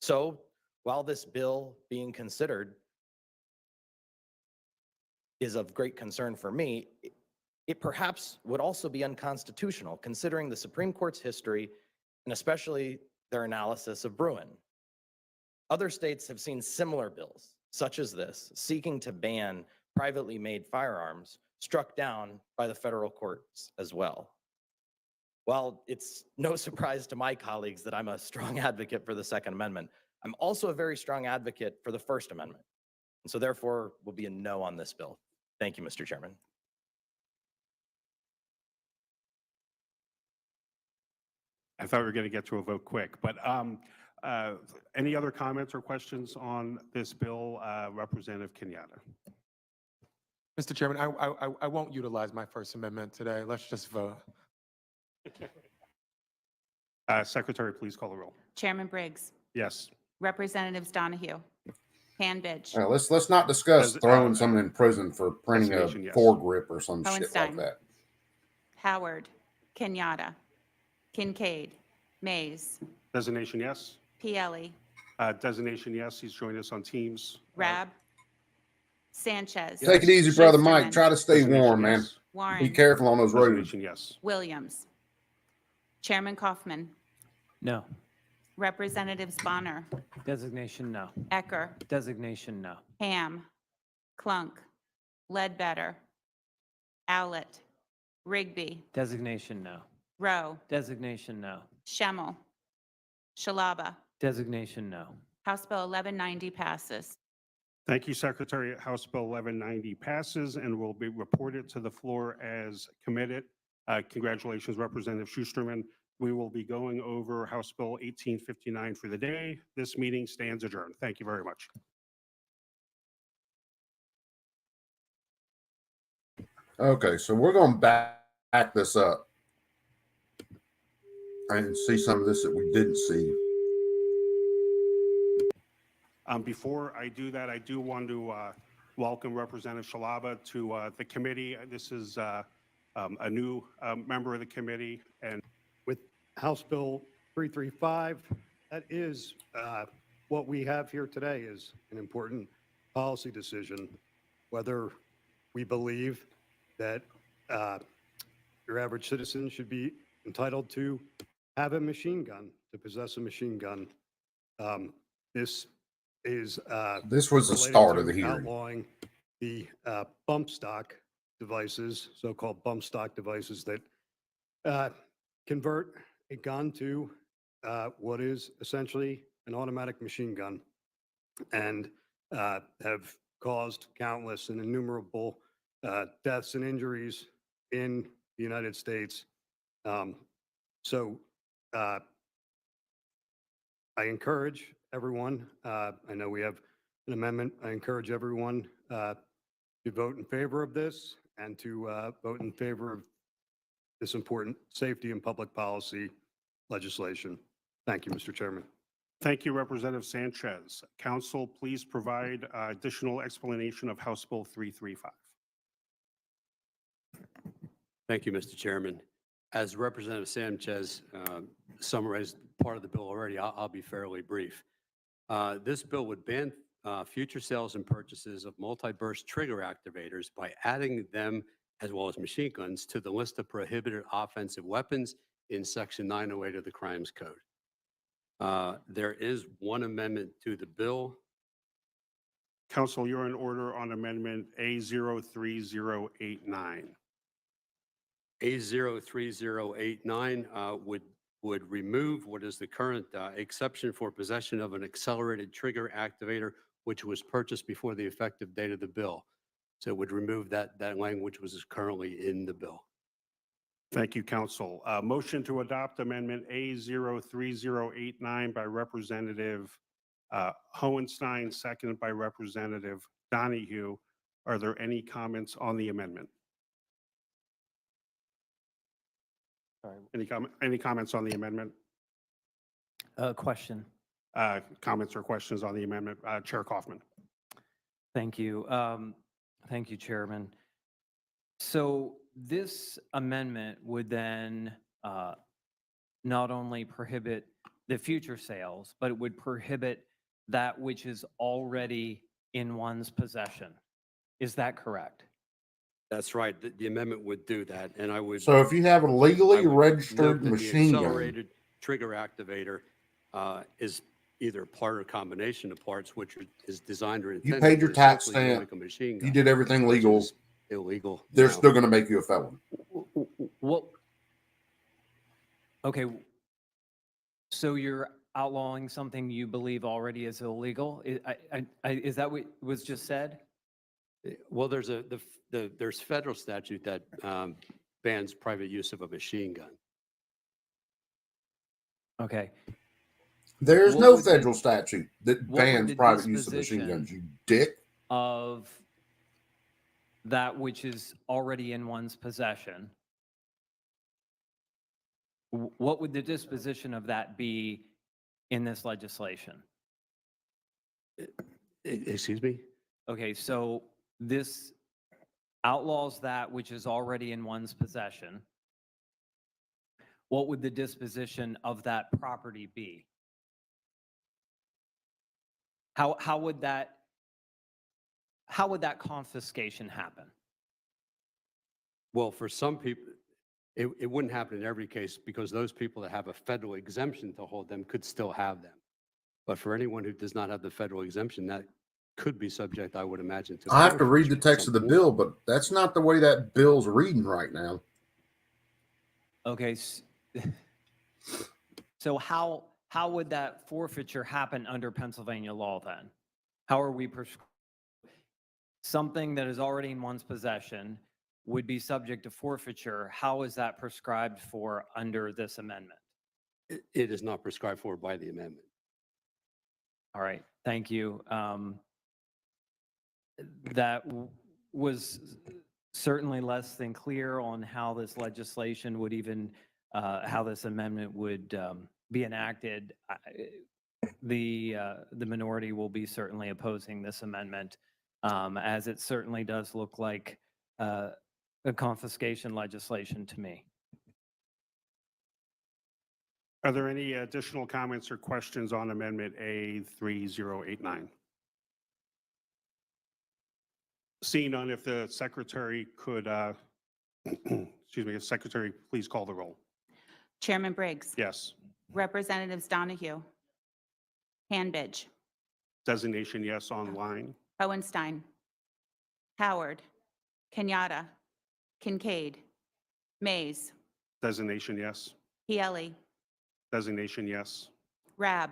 So, while this bill being considered is of great concern for me, it perhaps would also be unconstitutional, considering the Supreme Court's history and especially their analysis of Bruin. Other states have seen similar bills, such as this, seeking to ban privately made firearms, struck down by the federal courts as well. While it's no surprise to my colleagues that I'm a strong advocate for the Second Amendment, I'm also a very strong advocate for the First Amendment. And so therefore, will be a no on this bill. Thank you, Mr. Chairman. I thought we were going to get to a vote quick, but any other comments or questions on this bill, Representative Kenyatta? Mr. Chairman, I won't utilize my First Amendment today. Let's just vote. Secretary, please call the roll. Chairman Briggs, Yes. Representatives Donahue, Hanbidge, Now, let's not discuss Does- throwing someone in prison for printing a Designation, yes. foregrip or some shit like Hohenstein. that. Howard, Kenyatta, Kincaid, Mays, Designation, yes. Pielli, Designation, yes. He's joined us on Teams. Rab, Sanchez. Take it easy, brother Mike. Schusterman, Try to stay Designation, warm, man. yes. Be Warren, careful on those roads. Designation, yes. Williams. Chairman Kaufman, No. Representatives Bonner, Designation, no. Ecker, Designation, no. Ham, Clunk, Ledbetter, Owlett, Rigby, Designation, no. Rowe, Designation, no. Schemmel, Shalaba. Designation, no. House Bill 1190 passes. Thank you, Secretary. House Bill 1190 passes and will be reported to the floor as committed. Congratulations, Representative Schusterman. We will be going over House Bill 1859 for the day. This meeting stands adjourned. Thank you very much. Okay, so we're going to back this up and see some of this that we didn't see. Before I do that, I do want to welcome Representative Shalaba to the committee. This is a new member of the committee, and with House Bill 335. That is what we have here today is an important policy decision, whether we believe that your average citizen should be entitled to have a machine gun, to possess a machine gun. This is This was the related start of to the hearing. outlawing the bump stock devices, so-called bump stock devices that convert a gun to what is essentially an automatic machine gun and have caused countless and innumerable deaths and injuries in the United States. So I encourage everyone, I know we have an amendment, I encourage everyone to vote in favor of this and to vote in favor of this important safety and public policy legislation. Thank you, Mr. Chairman. thank you, Representative Sanchez. Council, please provide additional explanation of House Bill 335. Thank you, Mr. Chairman. As Representative Sanchez summarized part of the bill already, I'll be fairly brief. This bill would ban future sales and purchases of multi-burst trigger activators by adding them, as well as machine guns, to the list of prohibited offensive weapons in Section 908 of the Crimes Code. There is one amendment to the bill. Council, you're in order on amendment A03089. A03089 would remove what is the current exception for possession of an accelerated trigger activator, which was purchased before the effective date of the bill. So it would remove that language which is currently in the bill. Thank you, Council. Motion to adopt amendment A03089 by Representative Hohenstein, seconded by Representative Donahue. Are there any comments on the amendment? Sorry. Any comments on the amendment? Question. Comments or questions on the amendment? Chair Kaufman. Thank you. Thank you, Chairman. So this amendment would then not only prohibit the future sales, but it would prohibit that which is already in one's possession. Is that correct? That's right. The amendment would do that, and I would. So if you have a I legally would registered note that the machine gun, accelerated trigger activator is either part or combination of parts, which is designed or intended. paid your to tax essentially stamp, mimic a machine you gun, did everything which legal, is illegal. they're now. still going to make you a felon. What? Okay. So you're outlawing something you believe already is illegal? Is that what was just said? Well, there's there's federal statute that bans private use of a machine gun. Okay. There's What no would the- federal statute that what would bans the private use of machine disposition guns, you dick. Of that which is already in one's possession, what would the disposition of that be in this legislation? Excuse me? Okay, so this outlaws that which is already in one's possession. What would the disposition of that property be? How would that confiscation happen? Well, for some people, it wouldn't happen in every case because those people that have a federal exemption to hold them could still have them. But for anyone who does not have the federal exemption, that could be subject, I would imagine, to. I have to read the forfeiture at text of some the point. bill, but that's not the way that bill's reading right now. Okay, so how would that forfeiture happen under Pennsylvania law then? How are we something that is already in one's possession would be subject to forfeiture? How is that prescribed for under this amendment? It is not prescribed for by the amendment. All right, thank you. That was certainly less than clear on how this legislation would even, how this amendment would be enacted. The minority will be certainly opposing this amendment, as it certainly does look like a confiscation legislation to me. Are there any additional comments or questions on amendment A3089? Seeing none, if the secretary could, excuse me, if secretary, please call the roll. Chairman Briggs. Yes. Representatives Donahue, Hanbidge, Designation yes online. Hohenstein, Howard, Kenyatta, Kincaid, Mays, Designation yes. Pielli, Designation yes. Rab,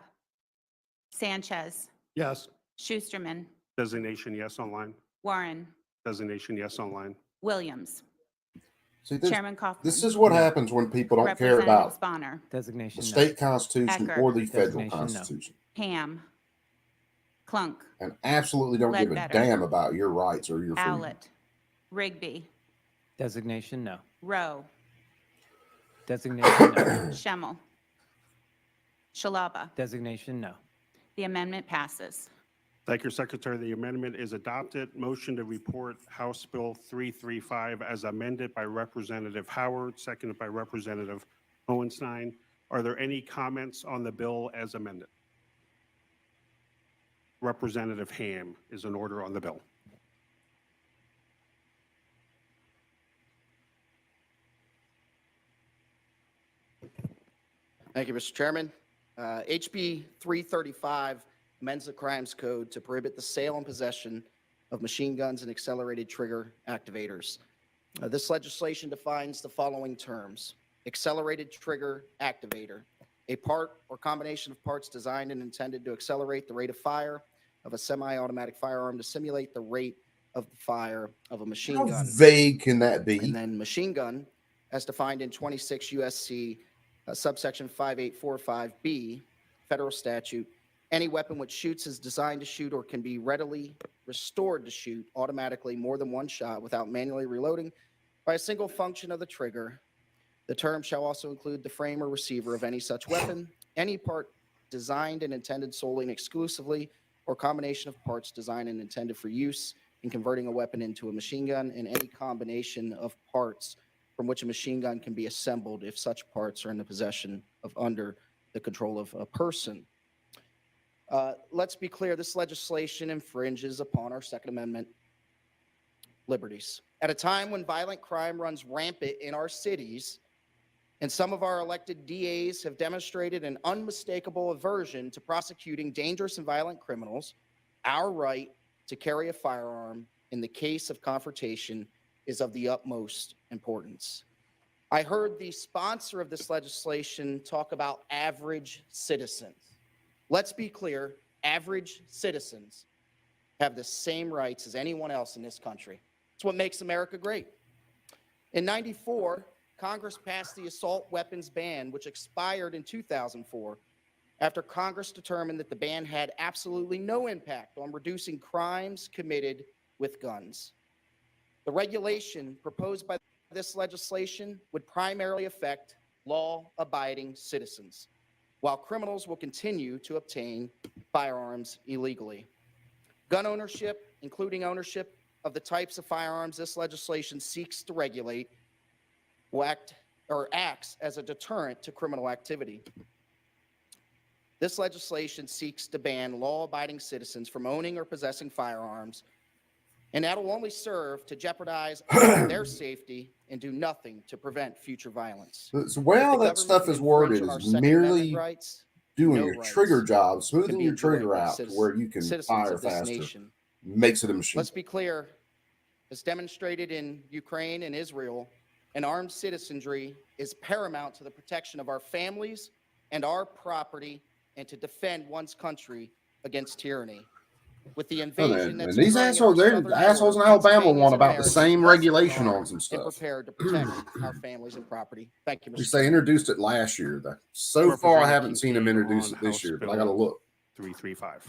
Sanchez, Yes. Schusterman, Designation yes online. Warren, Designation yes online. Williams. See, this, Chairman Kaufman. this is what happens when people don't care Representative about Bonner, the Designation no. state constitution Eckert. or the federal Designation no. constitution, Ham, Clunk, and absolutely don't give a Ledbetter. damn about your rights or your freedom. Owlett, Rigby, Designation no. Rowe, Designation no. Schemmel, Shalaba. Designation no. The amendment passes. Thank you, Secretary. The amendment is adopted. Motion to report House Bill 335 as amended by Representative Howard, seconded by Representative Hohenstein. Are there any comments on the bill as amended? Representative Ham is in order on the bill. Thank you, Mr. Chairman. HB 335 amends the Crimes Code to prohibit the sale and possession of machine guns and accelerated trigger activators. This legislation defines the following terms: accelerated trigger activator, a part or combination of parts designed and intended to accelerate the rate of fire of a semi-automatic firearm to simulate the rate of the fire of a machine How gun. vague can that be? And then machine gun, as defined in 26 USC subsection 5845B, federal statute, any weapon which shoots is designed to shoot or can be readily restored to shoot automatically more than one shot without manually reloading by a single function of the trigger. The term shall also include the frame or receiver of any such weapon, any part designed and intended solely and exclusively, or combination of parts designed and intended for use in converting a weapon into a machine gun, and any combination of parts from which a machine gun can be assembled if such parts are in the possession of under the control of a person. Let's be clear, this legislation infringes upon our Second Amendment liberties. At a time when violent crime runs rampant in our cities, and some of our elected DAs have demonstrated an unmistakable aversion to prosecuting dangerous and violent criminals, our right to carry a firearm in the case of confrontation is of the utmost importance. I heard the sponsor of this legislation talk about average citizens. Let's be clear, average citizens have the same rights as anyone else in this country. It's what makes America great. In '94, Congress passed the assault weapons ban, which expired in 2004, after Congress determined that the ban had absolutely no impact on reducing crimes committed with guns. The regulation proposed by this legislation would primarily affect law-abiding citizens, while criminals will continue to obtain firearms illegally. Gun ownership, including ownership of the types of firearms this legislation seeks to regulate, will acts as a deterrent to criminal activity. This legislation seeks to ban law-abiding citizens from owning or possessing firearms, and that will only serve to jeopardize their safety and do nothing to prevent future violence. The way all that stuff is worded is merely doing your trigger job, smoothing your trigger out to where you can fire faster, makes it a machine. Let's be clear, as demonstrated in Ukraine and Israel, an armed citizenry is paramount to the protection of our families and our property and to defend one's country against tyranny. With the invasion that's these assholes, they're assholes in Alabama want about the same regulation on some stuff. Prepared to protect our families and property. Thank you, Mr. They introduced it last year. So far, I haven't seen them introduce it this year, but I got to look. 335.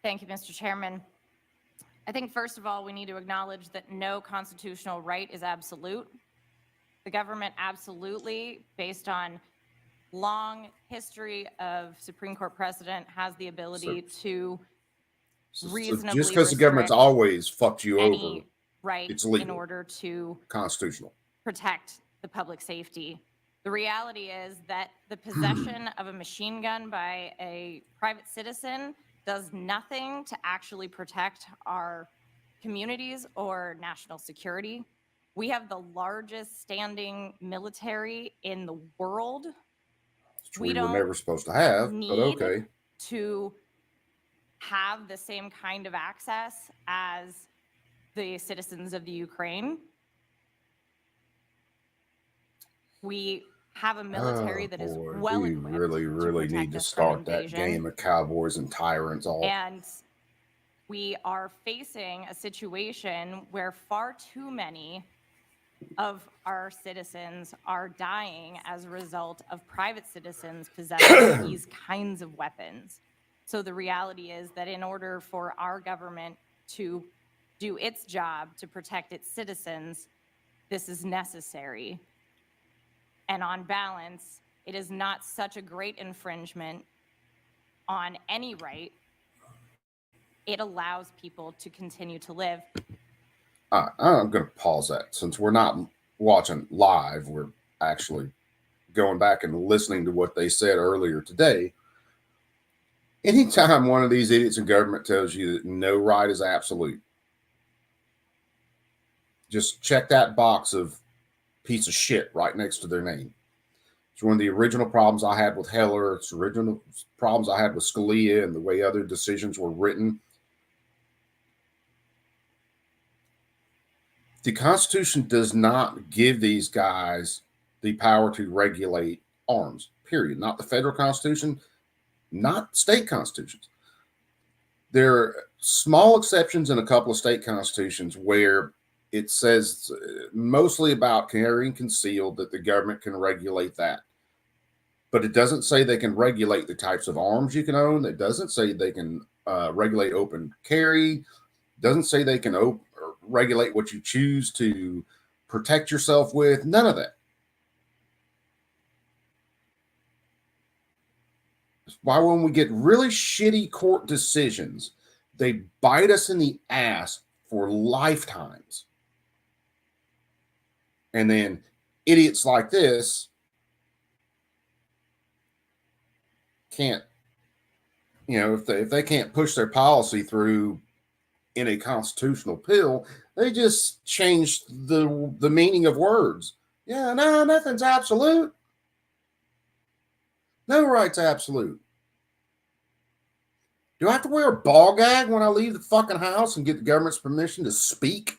Thank you, Mr. Chairman. I think first of all, we need to acknowledge that no constitutional right is absolute. The government absolutely, based on long history of Supreme Court precedent, has the ability to reasonably just because the government's always fucked you over, right it's legal in order to constitutional protect the public safety. The reality is that the possession of a machine gun by a private citizen does nothing to actually protect our communities or national security. We have the largest standing military in the world. We were never supposed to have, but okay. To have the same kind of access as the citizens of the Ukraine. We have a military that is well we equipped really need to start that game of cowboys and tyrants all. And we are facing a situation where far too many of our citizens are dying as a result of private citizens possessing these kinds of weapons. So the reality is that in order for our government to do its job to protect its citizens, this is necessary. And on balance, it is not such a great infringement on any right It allows people to continue to live. I'm going to pause that since we're not watching live. We're actually going back and listening to what they said earlier today. Anytime one of these idiots in government tells you that no right is absolute, just check that box of piece of shit right next to their name. It's one of the original problems I had with Heller. It's original problems I had with Scalia and the way other decisions were written. The Constitution does not give these guys the power to regulate arms, period. Not the federal Constitution, not state constitutions. There are small exceptions in a couple of state constitutions where it says mostly about carrying concealed that the government can regulate that. But it doesn't say they can regulate the types of arms you can own. It doesn't say they can regulate open carry. It doesn't say they can regulate what you choose to protect yourself with. None of that. That's why when we get really shitty court decisions, they bite us in the ass for lifetimes. And then idiots like this can't, if they can't push their policy through in a constitutional pill, they just change the meaning of words. Yeah, no, nothing's absolute. No right's absolute. Do I have to wear a ball gag when I leave the fucking house and get the government's permission to speak?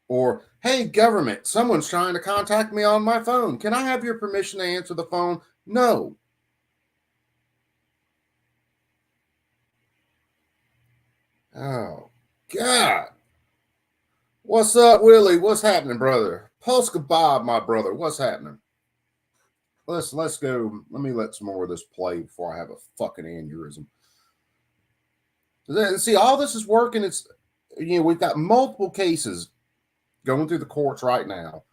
Or, hey, government, someone's trying to contact me on my phone. Can I have your permission to answer the phone? No. Oh, God. What's up, Willie? What's happening, brother? Polska Bob, my brother. What's happening? Let's go. Let me let some more of this play before I have a fucking aneurysm. And see, all this is working. It's, we've got multiple cases going through the courts right now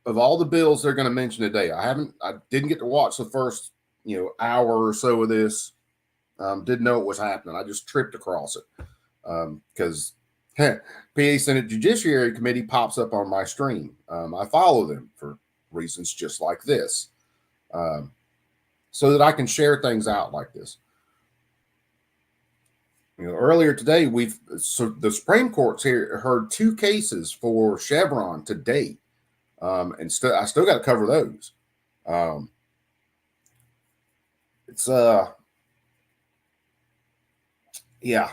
of all the bills they're going to mention today. I didn't get to watch the first, hour or so of this. Didn't know it was happening. I just tripped across it because PA Senate Judiciary Committee pops up on my stream. I follow them for reasons just like this, so that I can share things out like this. Earlier today, the Supreme Court's heard 2 cases for Chevron to date, and I still got to cover those. Yeah.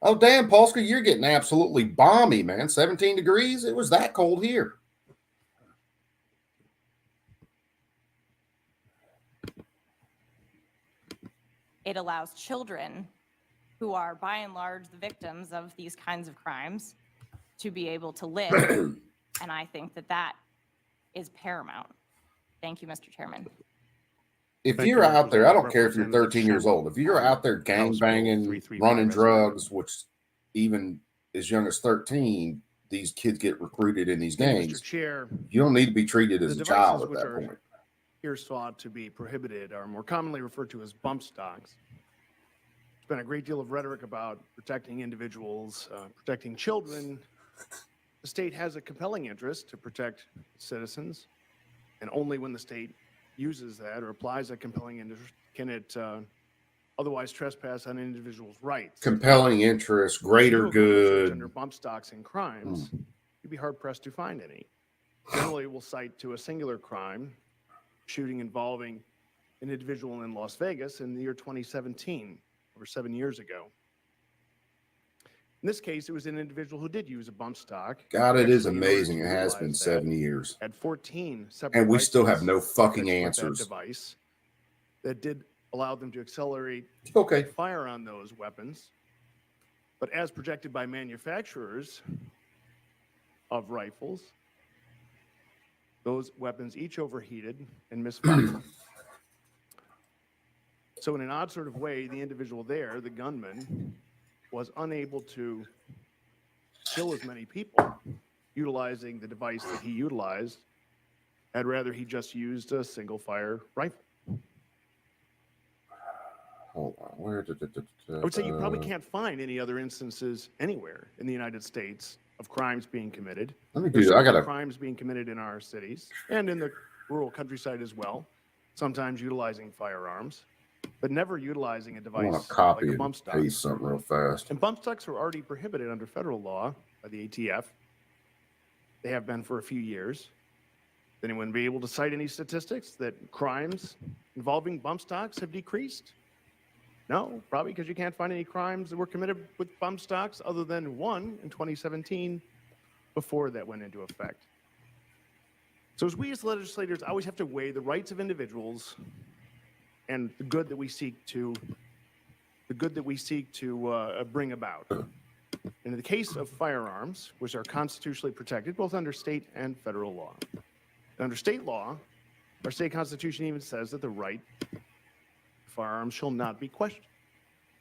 Oh, damn, Polska, you're getting absolutely balmy, man. 17 degrees. It was that cold here. It allows children who are by and large the victims of these kinds of crimes to be able to live. And I think that that is paramount. Thank you, Mr. Chairman. If you're out there, I don't care if you're 13 years old. If you're out there gangbanging, running drugs, which even as young as 13, these kids get recruited in these gangs. Mr. Chair, you don't need to be treated as a child at that point. Here sought to be prohibited are more commonly referred to as bump stocks. There's been a great deal of rhetoric about protecting individuals, protecting children. The state has a compelling interest to protect citizens, and only when the state uses that or applies that compelling interest can it otherwise trespass on an individual's rights. Compelling interest, greater good. Under bump stocks and crimes, you'd be hard pressed to find any. Generally, we'll cite to a singular crime, shooting involving an individual in Las Vegas in the year 2017, over 7 years ago. In this case, it was an individual who did use a bump stock. God, it is amazing. It has been 7 years. Had 14 separate and we still have no licenses fucking with that answers. Device that did allow them to accelerate fire on those weapons. But as projected by manufacturers of rifles, those weapons each overheated and misfired. So in an odd sort of way, the individual there, the gunman, was unable to kill as many people utilizing the device that he utilized. I'd rather he just used a single fire rifle. Hold on. Where did I would say you probably can't find any other instances anywhere in the United States of crimes being committed. Let me There's do that. I certainly gotta. crimes being committed in our cities and in the rural countryside as well, sometimes utilizing firearms, but never utilizing a I want device to copy like a and bump stock. paste something real fast. And bump stocks are already prohibited under federal law by the ATF. They have been for a few years. Does anyone be able to cite any statistics that crimes involving bump stocks have decreased? No, probably because you can't find any crimes that were committed with bump stocks other than one in 2017 before that went into effect. So as we as legislators always have to weigh the rights of individuals and the good that we seek to bring about. In the case of firearms, which are constitutionally protected both under state and federal law. Under state law, our state constitution even says that the right to firearms shall not be questioned.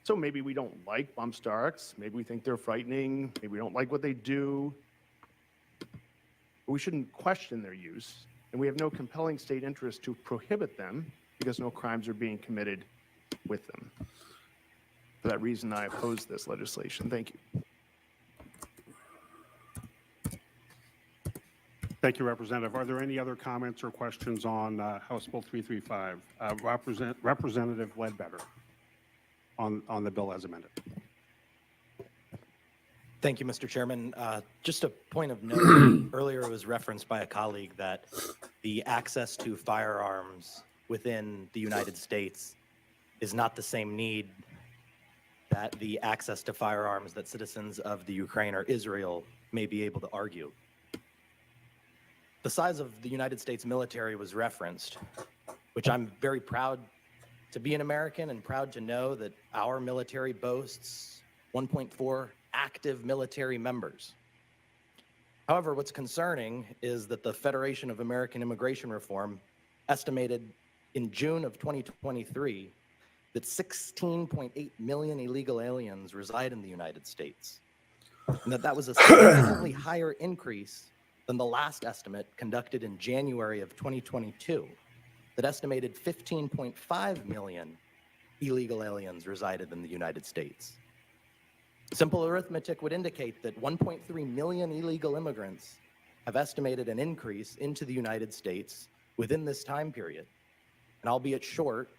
So maybe we don't like bump stocks, maybe we think they're frightening, maybe we don't like what they do, but we shouldn't question their use, and we have no compelling state interest to prohibit them because no crimes are being committed with them. For that reason, I oppose this legislation. Thank you. Thank you, Representative. Are there any other comments or questions on House Bill 335? Representative Ledbetter on the bill as amended. Thank you, Mr. Chairman. Just a point of note, earlier it was referenced by a colleague that the access to firearms within the United States is not the same need that the access to firearms that citizens of the Ukraine or Israel may be able to argue. The size of the United States military was referenced, which I'm very proud to be an American and proud to know that our military boasts 1.4 active military members. However, what's concerning is that the Federation of American Immigration Reform estimated in June of 2023 that 16.8 million illegal aliens reside in the United States, and that was a significantly higher increase than the last estimate conducted in January of 2022 that estimated 15.5 million illegal aliens resided in the United States. Simple arithmetic would indicate that 1.3 million illegal immigrants have estimated an increase into the United States within this time period. And albeit short,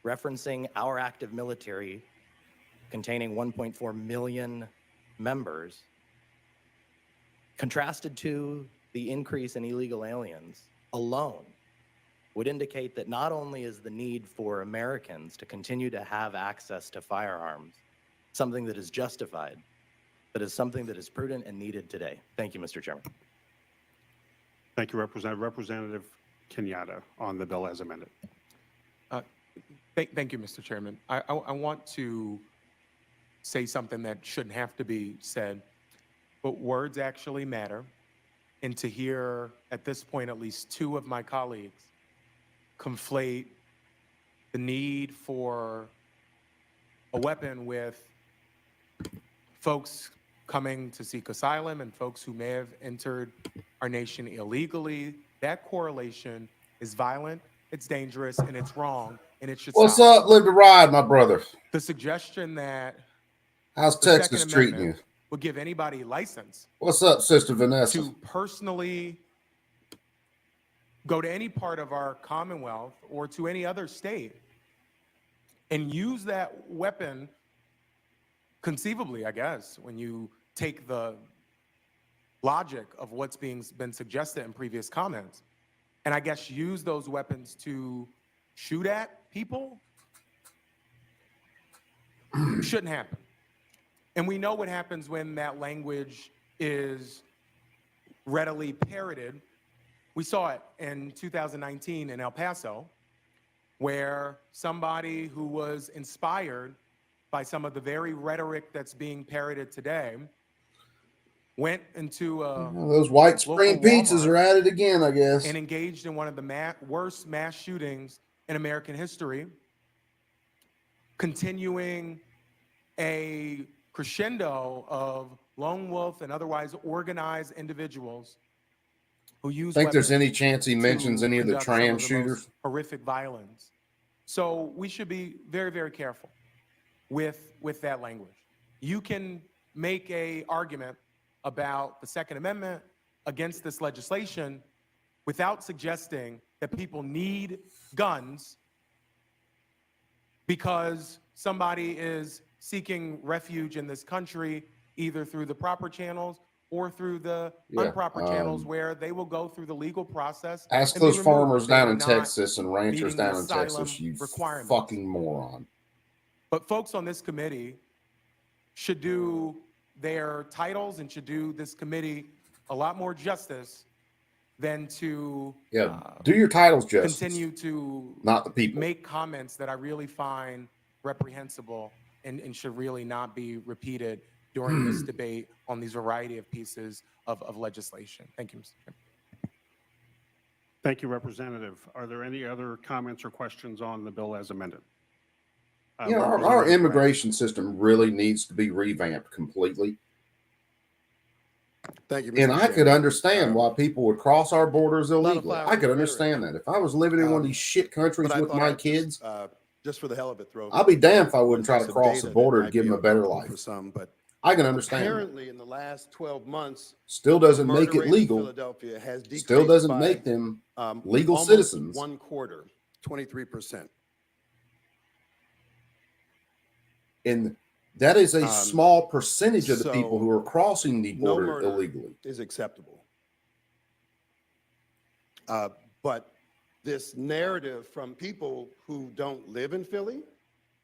referencing our active military containing 1.4 million members, contrasted to the increase in illegal aliens alone, would indicate that not only is the need for Americans to continue to have access to firearms something that is justified, but is something that is prudent and needed today. Thank you, Mr. Chairman. Thank you, Representative. Representative Kenyatta on the bill as amended. Thank you, Mr. Chairman. I want to say something that shouldn't have to be said, but words actually matter. And to hear, at this point, at least two of my colleagues conflate the need for a weapon with folks coming to seek asylum and folks who may have entered our nation illegally, that correlation is violent, it's dangerous, and it's wrong, and it should What's stop. up? Live to ride, my brother. The suggestion that How's the Texas Second treating you? Amendment would give anybody license What's up, Sister Vanessa? to personally go to any part of our Commonwealth or to any other state and use that weapon conceivably, I guess, when you take the logic of what's been suggested in previous comments, and I guess use those weapons to shoot at people, shouldn't happen. And we know what happens when that language is readily parroted. We saw it in 2019 in El Paso, where somebody who was inspired by some of the very rhetoric that's being parroted today went into Those white spring pizzas are at it again, I guess. and engaged in one of the worst mass shootings in American history, continuing a crescendo of lone wolf and otherwise organized individuals who use Think there's weapons any chance he mentions to any of the conduct some trans of the shooters? most horrific violence So we should be very, very careful with that language. You can make a argument about the Second Amendment against this legislation without suggesting that people need guns because somebody is seeking refuge in this country, either through the proper channels or through the Yeah, improper channels where they will go through the legal process. Ask and be those removed farmers if they down are in not Texas and ranchers meeting the down in asylum Texas, you requirements. fucking moron. But folks on this committee should do their titles and should do this committee a lot more justice than to Yeah, do your titles justice, continue to not the people. make comments that I really find reprehensible and should really not be repeated during this debate on these variety of pieces of legislation. Thank you, Mr. Chairman. Thank you, Representative. Are there any other comments or questions on the bill as amended? You know, our Representative Bragg. immigration system really needs to be revamped completely. Thank you, Mr. And I could Chairman. understand why people would cross our borders lot of illegally. I firearms could rhetoric. understand that. If I was living in one of these shit countries But I with thought my I'd kids, just for the hell of it, throw. I'll be damned if I wouldn't try to some cross data the that border might and give be them a of better helpful life. For some, but I can understand that. apparently in the last 12 months, Still doesn't murder make it rate in legal. Philadelphia has decreased Still doesn't by, make them legal almost citizens. 1/4, 23%. And that is a small percentage of the so people who are crossing the no border murder illegally. is acceptable. But this narrative from people who don't live in Philly,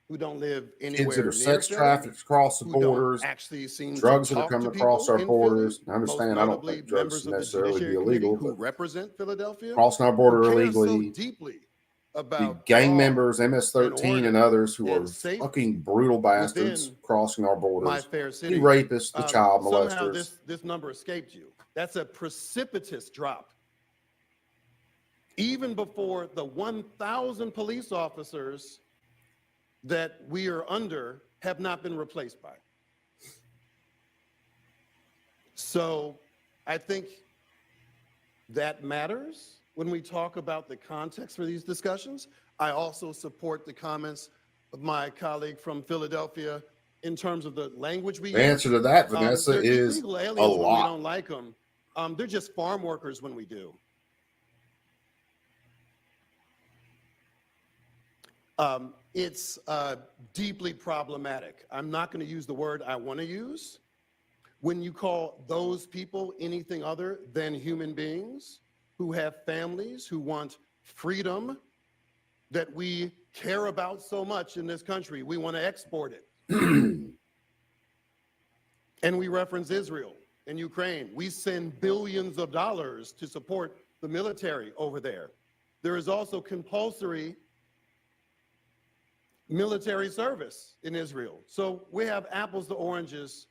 who don't live anywhere Kids that are near sex Philly, trafficked across the who don't borders, actually seem to drugs that are talk coming to across people our in borders. Philly, I understand. most I don't notably think drugs members should of the necessarily be Judiciary Committee illegal, who but represent Philadelphia, crossing our border who care so illegally, deeply the about gang law members, and MS-13 and order others who are and safety fucking brutal bastards within crossing our my borders, fair the city. rapists, the child Somehow molesters. this number escaped you. That's a precipitous drop. Even before the 1,000 police officers that we are under have not been replaced by. So I think that matters when we talk about the context for these discussions. I also support the comments of my colleague from Philadelphia in terms of the language we use. The answer to that, Vanessa, They're is illegal a aliens when we lot. don't like them. They're just farm workers when we do. It's deeply problematic. I'm not going to use the word I want to use. When you call those people anything other than human beings who have families, who want freedom that we care about so much in this country, we want to export it. And we reference Israel and Ukraine. We send billions of dollars to support the military over there. There is also compulsory military service in Israel. So we have apples to oranges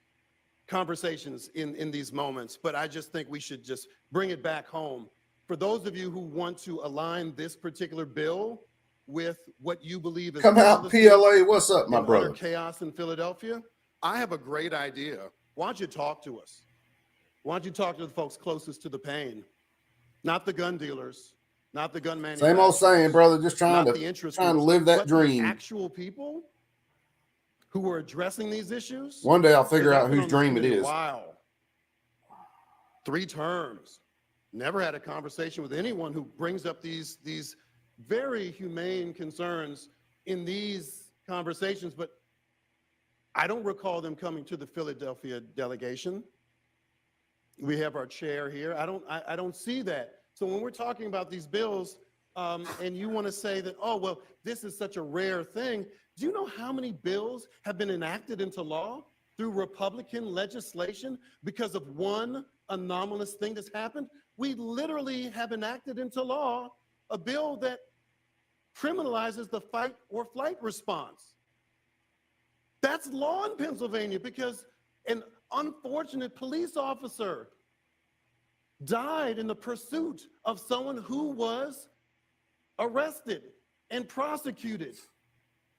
conversations in these moments, but I just think we should just bring it back home. For those of you who want to align this particular bill with what you believe is Come out, PLA. What's up, my and brother? utter chaos in Philadelphia, I have a great idea. Why don't you talk to us? Why don't you talk to the folks closest to the pain? Not the gun dealers, not the gun manufacturers. Same old saying, brother. Just trying not to the interest trying to groups, live that but the dream. actual people who are addressing these issues. One day I'll figure 'Cause out I've been whose on this dream it committee a is. while. 3 terms. Never had a conversation with anyone who brings up these very humane concerns in these conversations, but I don't recall them coming to the Philadelphia delegation. We have our chair here. I don't see that. So when we're talking about these bills, and you want to say that, oh, well, this is such a rare thing. Do you know how many bills have been enacted into law through Republican legislation because of one anomalous thing that's happened? We literally have enacted into law a bill that criminalizes the fight or flight response. That's law in Pennsylvania because an unfortunate police officer died in the pursuit of someone who was arrested and prosecuted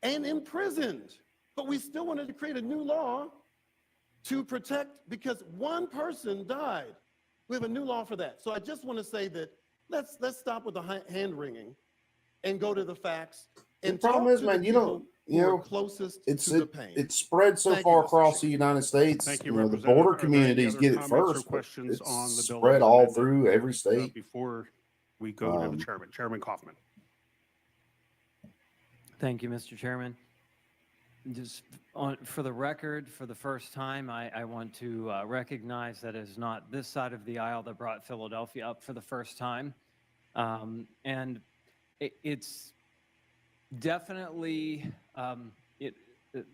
and imprisoned. But we still wanted to create a new law to protect because one person died. We have a new law for that. So I just want to say that let's stop with the hand wringing and go to the facts The and problem talk is, to man, the you don't, people you who are know, closest it's to the pain. it's spread so Thank you, far Mr. across the Chair. United States. Thank you, You know, the Representative. border Are there any communities other get it comments or first, but questions it's on the bill spread as all amended, through every state. before we go to the Um, chairman? Chairman Kaufman. Thank you, Mr. Chairman. Just for the record, for the first time, I want to recognize that it is not this side of the aisle that brought Philadelphia up for the first time. And it's definitely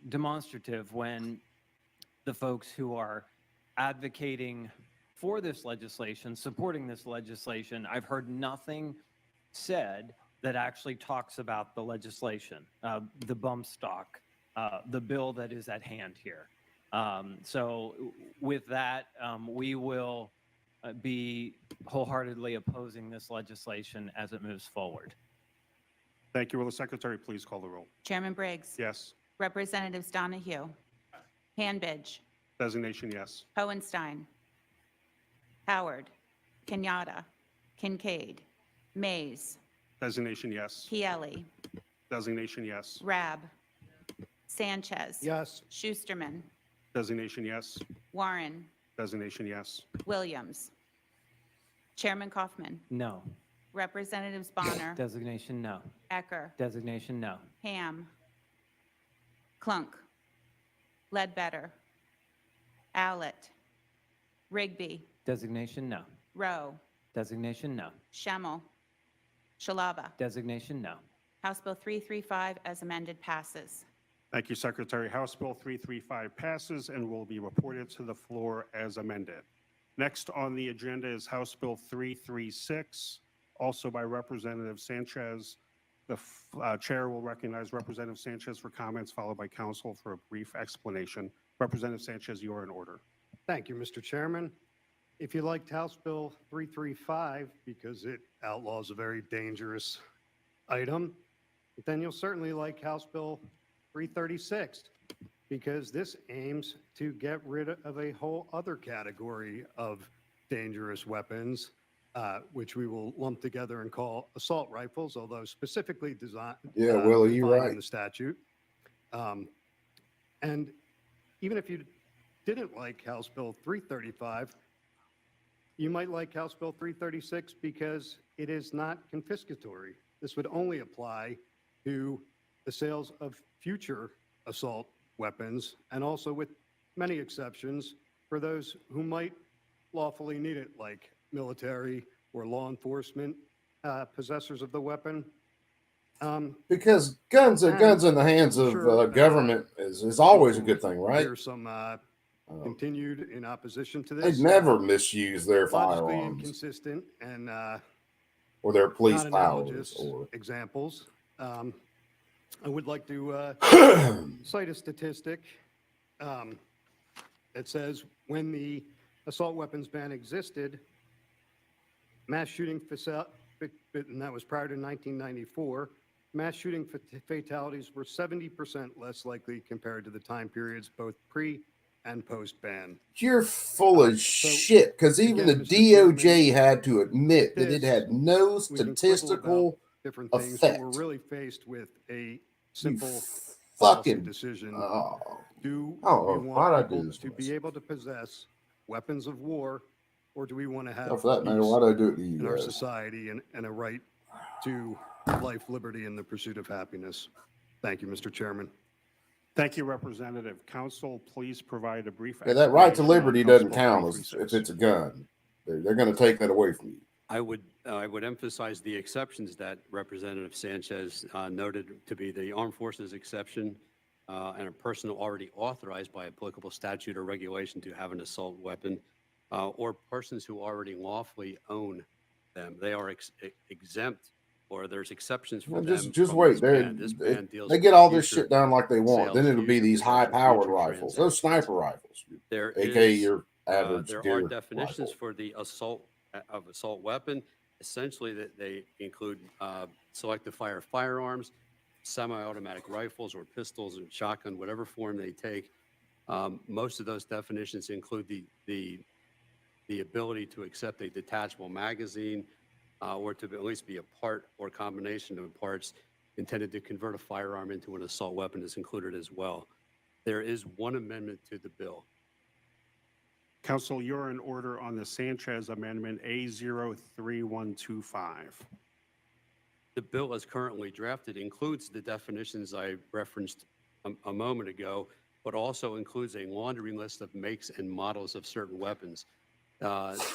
demonstrative when the folks who are advocating for this legislation, supporting this legislation, I've heard nothing said that actually talks about the legislation, the bump stock, the bill that is at hand here. So with that, we will be wholeheartedly opposing this legislation as it moves forward. Thank you. Will the secretary please call the roll? Chairman Briggs. Yes. Representatives Donahue, Hanbidge, Designation, yes. Hohenstein, Howard, Kenyatta, Kincaid, Mays, Designation, yes. Pielli, Designation, yes. Rab, Sanchez. Yes. Schusterman, Designation, yes. Warren, Designation, yes. Williams. Chairman Kaufman, No. Representatives Bonner, Designation, no. Ecker, Designation, no. Ham, Clunk, Ledbetter, Allett, Rigby, Designation, no. Rowe, Designation, no. Schemmel, Shalaba. Designation, no. House Bill 335 as amended passes. Thank you, Secretary. House Bill 335 passes and will be reported to the floor as amended. Next on the agenda is House Bill 336, also by Representative Sanchez. The chair will recognize Representative Sanchez for comments, followed by council for a brief explanation. Representative Sanchez, you are in order. Thank you, Mr. Chairman. If you liked House Bill 335 because it outlaws a very dangerous item, then you'll certainly like House Bill 336 because this aims to get rid of a whole other category of dangerous weapons, which we will lump together and call assault rifles, although specifically designed Yeah, Willie, you're defined right. in the statute. And even if you didn't like House Bill 335, you might like House Bill 336 because it is not confiscatory. This would only apply to the sales of future assault weapons, and also with many exceptions for those who might lawfully need it, like military or law enforcement possessors of the weapon. Because guns in the hands of sure, government is always a good thing, right? There's some continued in opposition to They this. never misuse their Logically firearms inconsistent and or their police not powers. analogous Or examples. I would like to cite a statistic that says when the assault weapons ban existed, mass shooting, and that was prior to 1994, mass shooting fatalities were 70% less likely compared to the time periods both pre and post ban. You're full of shit, because even again, the Mr. DOJ Chairman, had to admit that it this, had no we can quibble statistical about different things, but effect. we're really faced with a simple policy Fucking decision. oh, Do I don't we know, want why'd I do people this to to be able to possess weapons of war, or do we want to have Or for that matter, peace why'd I do it to you in our guys? society and a right to life, liberty, and the pursuit of happiness? Thank you, Mr. Chairman. Thank you, Representative. Council, please provide a brief Yeah, that right to explanation on liberty House doesn't Bill count if 336. it's a gun. They're going to take that away from you. I would emphasize the exceptions that Representative Sanchez noted to be the armed forces exception and a person already authorized by applicable statute or regulation to have an assault weapon, or persons who already lawfully own them. They are exempt, or there's exceptions for Well, them. just from wait. this ban. This ban deals They with get all this future shit done like they want. Then sales, it'll be future these possession, high-powered future rifles, those sniper rifles, There aka is, your average there deer are definitions rifle. for the assault weapon. Essentially, that they include selective fire firearms, semi-automatic rifles or pistols and shotgun, whatever form they take. Most of those definitions include the ability to accept a detachable magazine or to at least be a part or combination of parts. intended to convert a firearm into an assault weapon is included as well. There is one amendment to the bill. Council, you're in order on the Sanchez Amendment A03125. The bill as currently drafted includes the definitions I referenced a moment ago, but also includes a laundry list of makes and models of certain weapons.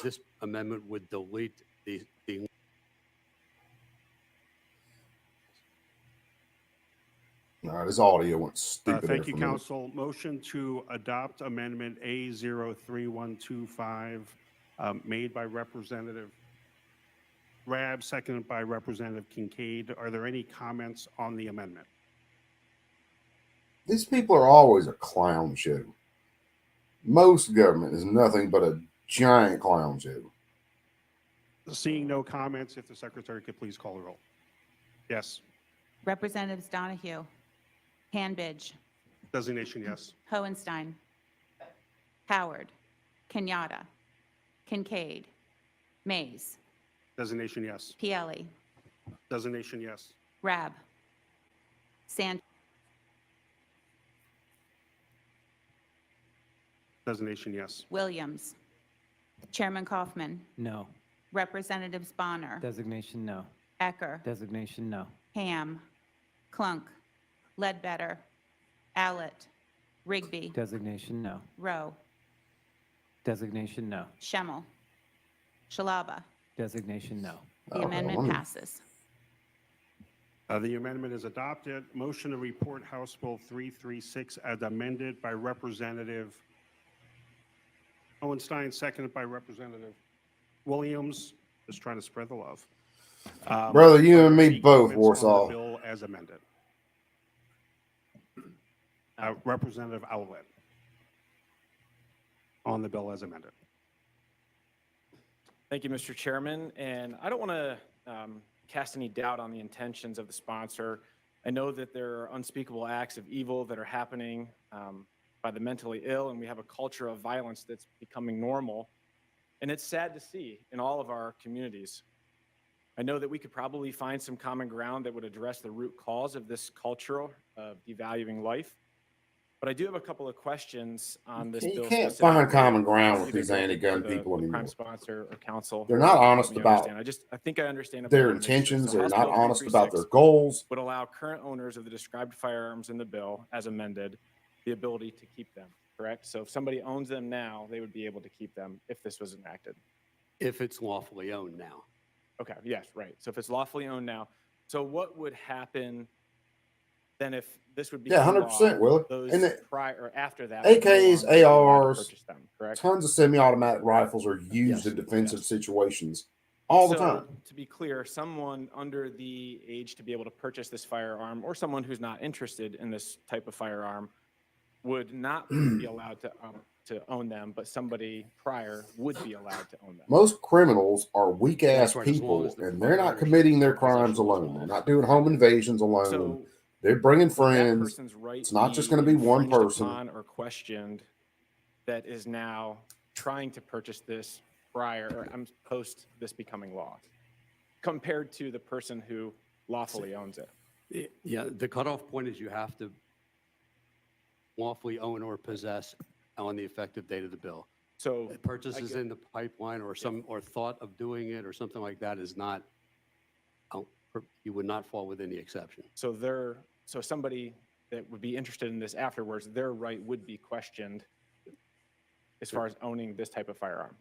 This amendment would delete the No, this audio went stupid. Thank there you, for a minute. Council. Motion to adopt Amendment A03125, made by Representative Rab, seconded by Representative Kincaid. Are there any comments on the amendment? These people are always a clown show. Most government is nothing but a giant clown show. Seeing no comments, if the Secretary could please call the roll. Yes. Representatives Donahue, Hanbidge, Designation, yes. Hohenstein, Howard, Kenyatta, Kincaid, Mays, Designation, yes. Pielli, Designation, yes. Rab, San, Designation, yes. Williams, Chairman Kaufman, No. Representatives Bonner, Designation, no. Ecker, Designation, no. Ham, Clunk, Ledbetter, Allett, Rigby, Designation, no. Rowe, Designation, no. Schemmel, Shalaba. Designation, no. The Okay, amendment wonderful. passes. The amendment is adopted. Motion to report House Bill 336 as amended by Representative Hohenstein, seconded by Representative Williams. Just trying to spread the love. Brother, you are and there me any both, comments on the Warsaw. bill as amended. Representative Owlett on the bill as amended. Thank you, Mr. Chairman. And I don't want to cast any doubt on the intentions of the sponsor. I know that there are unspeakable acts of evil that are happening by the mentally ill, and we have a culture of violence that's becoming normal. And it's sad to see in all of our communities. I know that we could probably find some common ground that would address the root cause of this culture of devaluing life. But I do have a couple of questions on this You bill. can't find specifically. common ground with Either these directed anti-gun to people the prime anymore. sponsor or council. They're not honest Help me about understand. I think I understand. but I their wanna make sure. intentions. So They're House not Bill honest about their 336 goals. would allow current owners of the described firearms in the bill, as amended, the ability to keep them, correct? So if somebody owns them now, they would be able to keep them if this was enacted. if it's lawfully owned now. Okay, yes, right. So if it's lawfully owned now, so what would happen then if this would be Yeah, 100%, Willie. Those And the prior or after that, would no AKs, longer be allowed to ARs, purchase them, correct? tons of semi-automatic rifles are used Yes, in defensive yes. situations all the So, time. to be clear, someone under the age to be able to purchase this firearm, or someone who's not interested in this type of firearm, would not be allowed to own them, but somebody prior would be allowed to own them. Most criminals are weak-ass That's right, as long people, as the and they're not ownership committing their or possession crimes was alone. They're lawful. not doing home invasions alone. So They're bringing would that friends. person's right It's not just going to be one infringed person. upon or questioned that is now trying to purchase this prior or post this becoming law, compared to the person who lawfully owns it? Yeah, the cutoff point is you have to lawfully own or possess on the effective date of the bill. So Purchases in the pipeline or thought of doing it or something like that is not, you would not fall within the exception. So somebody that would be interested in this afterwards, their right would be questioned as far as owning this type of firearm.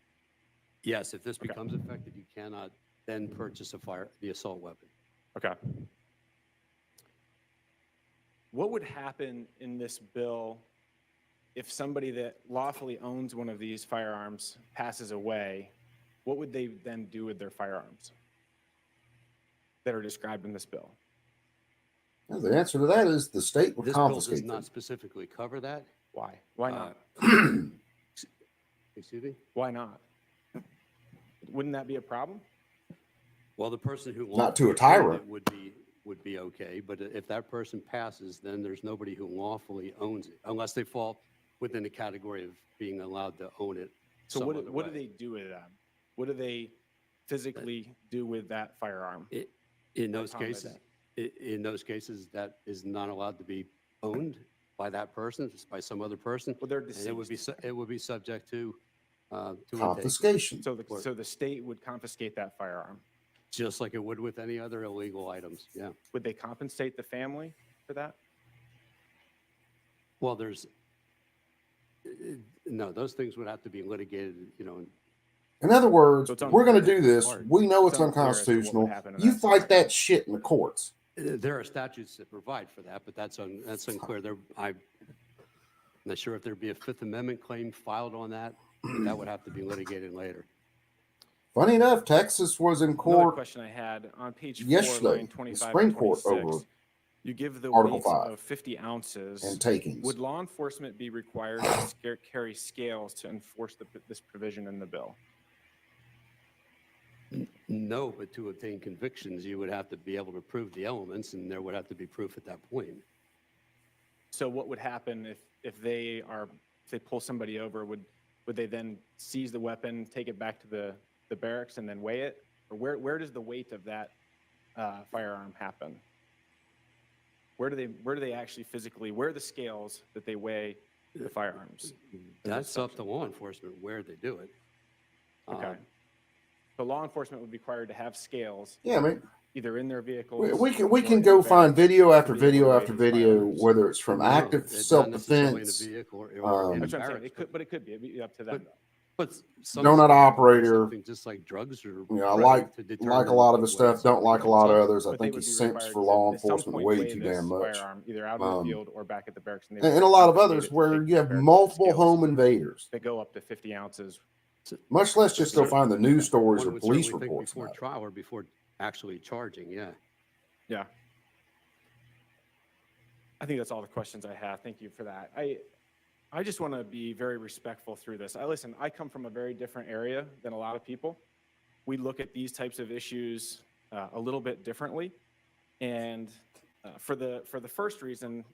Yes, if this Okay. becomes effective, you cannot then purchase the assault weapon. Okay. What would happen in this bill if somebody that lawfully owns one of these firearms passes away? What would they then do with their firearms that are described in this bill? Well, the answer to that is the state would This bill does confiscate not them. specifically cover that. Why? Why not? Excuse me? Why not? Wouldn't that be a problem? Well, the person who Not to a lawfully owned tyrant. it would be okay, but if that person passes, then there's nobody who lawfully owns it, unless they fall within the category of being allowed to own it. So some what other do way. they do with them? What do they physically do with that firearm? In those upon the cases, death? In those cases, that is not allowed to be owned by that person, just by some other person. Well, they're And it would be, deceased. it would be subject to a taking. Confiscation. So the state would confiscate that firearm. Just like it would with any other illegal items, yeah. Would they compensate the family for that? Well, no, those things would have to be litigated, In other words, So it's we're going to unclear. do this. We know it's It's unclear as to what would unconstitutional. happen in You that fight scenario. that shit in the courts. There are statutes that provide for that, but that's unclear. I'm not sure if there'd be a Fifth Amendment claim filed on that, but that would have to be litigated later. Funny enough, Texas was in Another court question I had on page 4, yesterday, line the 25 Supreme and Court 26. over You give the Article weight 5 of 50 ounces. and takings. Would law enforcement be required to carry scales to enforce this provision in the bill? No, but to obtain convictions, you would have to be able to prove the elements, and there would have to be proof at that point. So what would happen if they pull somebody over? Would they then seize the weapon, take it back to the barracks, and then weigh it? Or where does the weight of that firearm happen? Where do they actually physically? Where are the scales that they weigh the firearms? That's up to law enforcement where they do it. Okay. So law enforcement would be required to have scales. Yeah, I mean, either in their vehicles. we or can in go the find barracks video to after be able to video weigh after these video, firearms. whether it's from No, active it's not necessarily in a self-defense. vehicle or That's what I'm saying. barracks, It could be. It'd be up to them. But some Donut states do operator. something just like drugs or. You know, I like a lot of his stuff, don't like a lot of others. I But they think would he be sinks required for to, law at some enforcement point, way weigh too this damn much. firearm either out in the field or back at the barracks. they And would a lot of confiscate others it to where take you have the barracks multiple scales home invaders, that go up to 50 ounces. much less just go find the news stories One or would police certainly think reports before about it. trial or before actually charging, yeah. Yeah. I think that's all the questions I have. Thank you for that. I just want to be very respectful through this. Listen, I come from a very different area than a lot of people. We look at these types of issues a little bit differently. And for the first reason,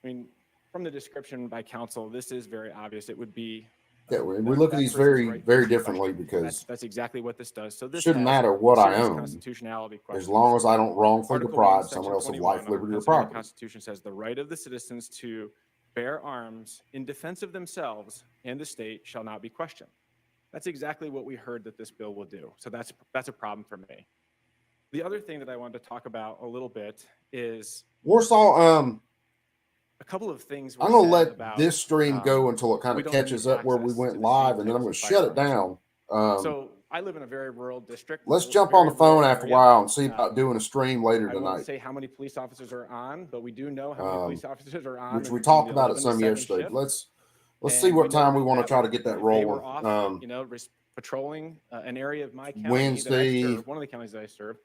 from the description by counsel, this is very obvious. It would be Yeah, we look at these very, very differently because that's exactly what this does. So it this shouldn't has matter what I serious own, constitutionality as questions. long as I don't wrongfully Article 1, deprive someone Section else of 21 life, of the liberty, or Pennsylvania property. Constitution says the right of the citizens to bear arms in defense of themselves and the state shall not be questioned. That's exactly what we heard that this bill will do. So that's a problem for me. The other thing that I wanted to talk about a little bit is Warsaw, a couple of things. I'm going to said let about, this stream go until it kind we of don't catches need up where we access went to the live, same and then I'm types going to of shut it down. So I live in a very rural district. Let's a jump very on the phone rural after a area. while and see about doing a stream later I won't tonight, say how many police officers are on, but we do know how many police officers are on. which we in talked the about it 11 to some 7 yesterday. shift. Let's see And what we know time we want to that try to get that if they were rolling. off, patrolling an area of my county Wednesday. that I serve, one of the counties that I serve,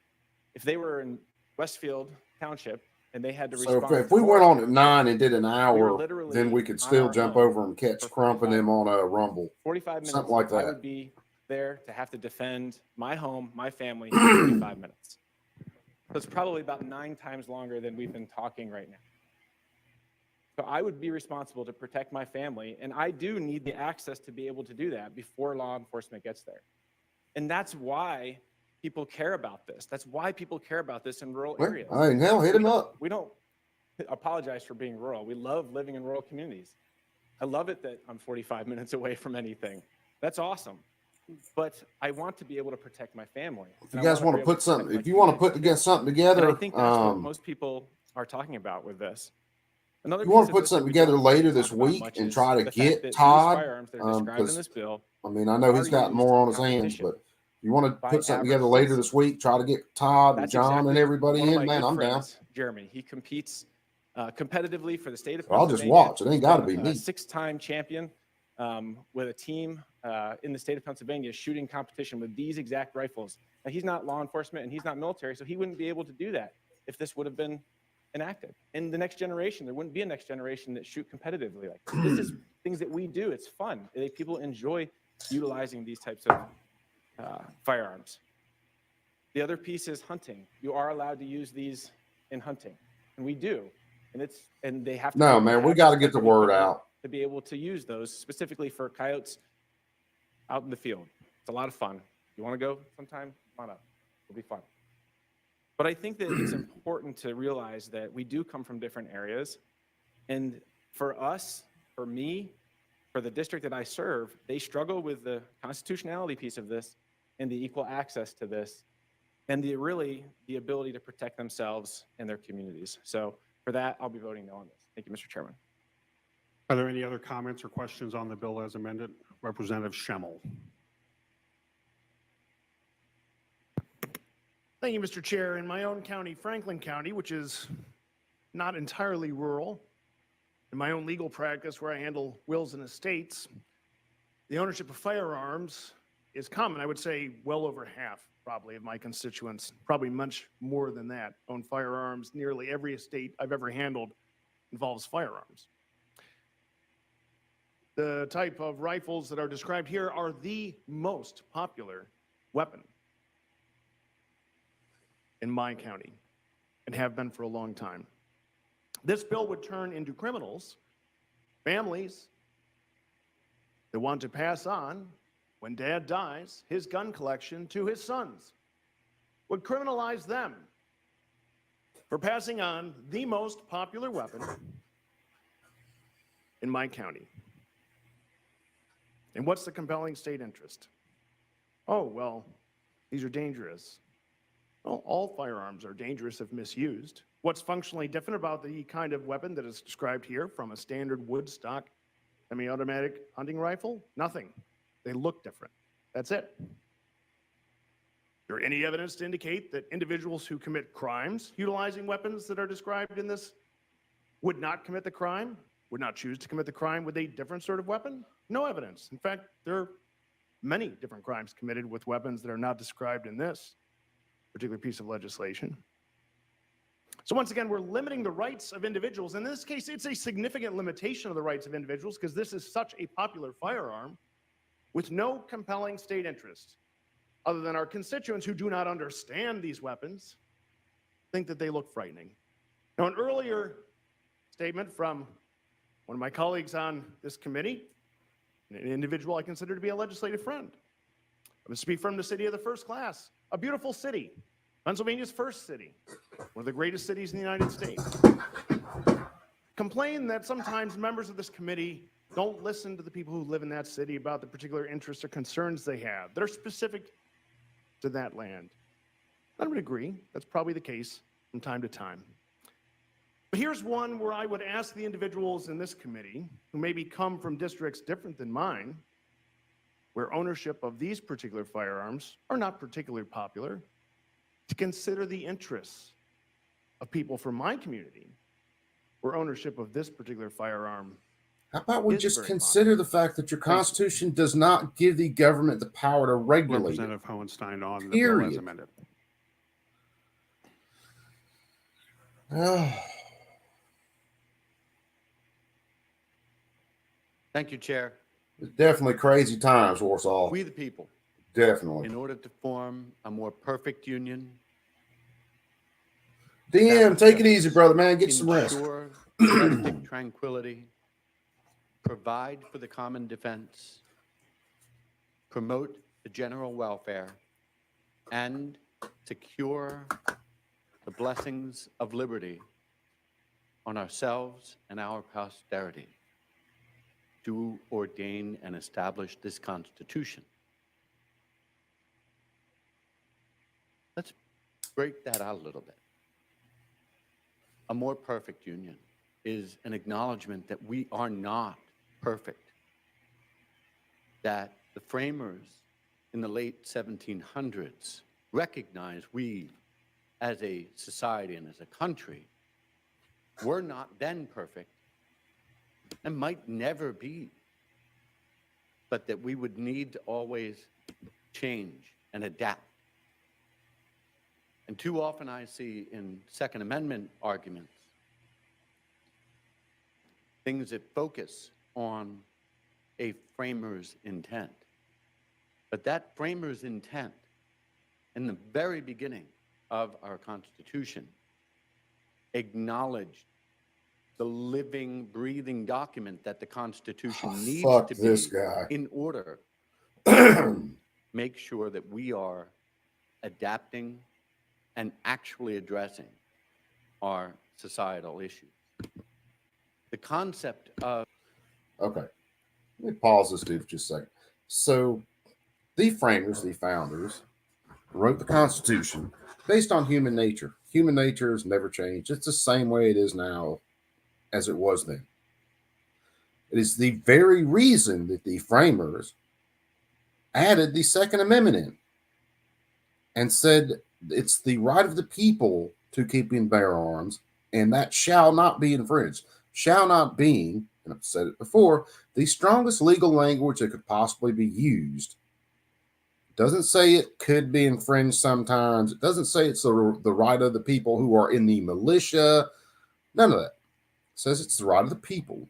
if they were in Westfield Township and they had to So respond. if we to went on at Forest 9 and did an hour, literally then we could on still our jump own over and catch for Crump and 45 them on a Rumble. 45 minutes, Something like I that. would be there to have to defend my home, my family, in 45 minutes. So it's probably about 9 times longer than we've been talking right now. So I would be responsible to protect my family, and I do need the access to be able to do that before law enforcement gets there. And that's why people care about this. That's why people care about this in rural areas. All right, now hit him up. We don't apologize for being rural. We love living in rural communities. I love it that I'm 45 minutes away from anything. That's awesome. But I want to be able to protect my family. If you guys want to put something, if you want to put something And together, I think that's what most people are talking about with this. Another you want piece to of put this that something we together don't later talk this about week much and is try to the fact get that these Todd, firearms that are described in because this bill I mean, I know he's are got used more in on his hands, competition but you want to by put something average together later citizens. this week, try to get Todd and That's John and exactly everybody one of in, my man, good I'm down. friends, Jeremy. He competes competitively for the state of So I'll just Pennsylvania. watch. It ain't He's got to been be a me. 6-time champion with a team in the state of Pennsylvania shooting competition with these exact rifles. Now, he's not law enforcement and he's not military, so he wouldn't be able to do that if this would have been enacted. In the next generation, there wouldn't be a next generation that shoot competitively like this. This is things that we do. It's fun. People enjoy utilizing these types of firearms. The other piece is hunting. You are allowed to use these in hunting, and we do. And they have to. No, man, we got to get the word out. To be able to use those specifically for coyotes out in the field. It's a lot of fun. You want to go sometime? Come on up. It'll be fun. But I think that it's important to realize that we do come from different areas. And for us, for me, for the district that I serve, they struggle with the constitutionality piece of this and the equal access to this and the ability to protect themselves and their communities. So for that, I'll be voting no on this. Thank you, Mr. Chairman. Are there any other comments or questions on the bill as amended? Representative Schemmel. Thank you, Mr. Chair. In my own county, Franklin County, which is not entirely rural, in my own legal practice where I handle wills and estates, the ownership of firearms is common. I would say well over half probably of my constituents, probably much more than that, own firearms. Nearly every estate I've ever handled involves firearms. The type of rifles that are described here are the most popular weapon in my county and have been for a long time. This bill would turn into criminals, families that want to pass on, when dad dies, his gun collection to his sons, would criminalize them for passing on the most popular weapon in my county. And what's the compelling state interest? Oh, well, these are dangerous. Well, all firearms are dangerous if misused. What's functionally different about the kind of weapon that is described here from a standard wood stock semi-automatic hunting rifle? Nothing. They look different. That's it. Is there any evidence to indicate that individuals who commit crimes utilizing weapons that are described in this would not commit the crime, would not choose to commit the crime with a different sort of weapon? No evidence. In fact, there are many different crimes committed with weapons that are not described in this particular piece of legislation. So once again, we're limiting the rights of individuals. In this case, it's a significant limitation of the rights of individuals because this is such a popular firearm with no compelling state interest other than our constituents who do not understand these weapons think that they look frightening. Now, an earlier statement from one of my colleagues on this committee, an individual I consider to be a legislative friend. I'm going to speak from the city of the first class, a beautiful city, Pennsylvania's first city, one of the greatest cities in the United States. Complain that sometimes members of this committee don't listen to the people who live in that city about the particular interests or concerns they have that are specific to that land. I would agree. That's probably the case from time to time. But here's one where I would ask the individuals in this committee who maybe come from districts different than mine, where ownership of these particular firearms are not particularly popular, to consider the interests of people from my community where ownership of this particular firearm. How about we is just very consider the fact that your Constitution does not give the government the power to regulate it. Representative Hohenstein on the bill as Period. amended. Thank you, Chair. It's definitely crazy times, Warsaw. We the people, Definitely. in order to form a more perfect union, DM, take it easy, brother, man. Get some rest. ensure domestic tranquility, provide for the common defense, promote the general welfare, and secure the blessings of liberty on ourselves and our posterity, do ordain and establish this Constitution. Let's break that out a little bit. A more perfect union is an acknowledgement that we are not perfect, that the framers in the late 1700s recognized we as a society and as a country were not then perfect and might never be, but that we would need to always change and adapt. And too often I see in Second Amendment arguments things that focus on a framer's intent. But that framer's intent in the very beginning of our Constitution acknowledged the living, breathing document that the Constitution needs fuck to this be guy. in order make sure that we are adapting and actually addressing our societal issues. The concept of Okay. Let me pause this dude for just a second. So, the framers, the founders, wrote the Constitution based on human nature. Human nature has never changed. It's the same way it is now as it was then. It is the very reason that the framers added the Second Amendment in and said it's the right of the people to keep and bear arms, and that shall not be infringed. Shall not being, and I've said it before, the strongest legal language that could possibly be used. It doesn't say it could be infringed sometimes. It doesn't say it's the right of the people who are in the militia. None of that. It says it's the right of the people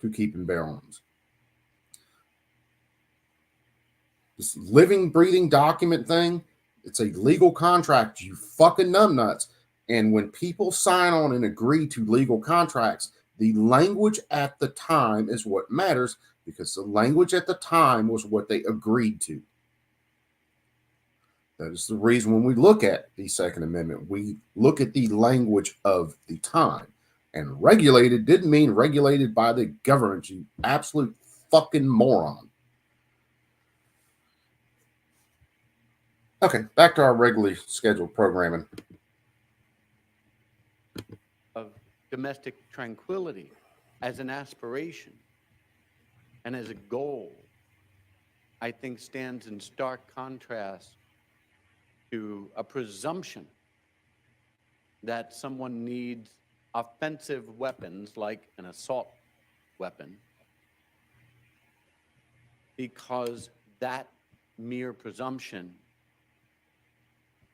to keep and bear arms. This living, breathing document thing, it's a legal contract, you fucking numbnuts. And when people sign on and agree to legal contracts, the language at the time is what matters, because the language at the time was what they agreed to. That is the reason when we look at the Second Amendment, we look at the language of the time. And regulated didn't mean regulated by the government, you absolute fucking moron. Okay, back to our regularly scheduled programming. of domestic tranquility as an aspiration and as a goal, I think stands in stark contrast to a presumption that someone needs offensive weapons like an assault weapon, because that mere presumption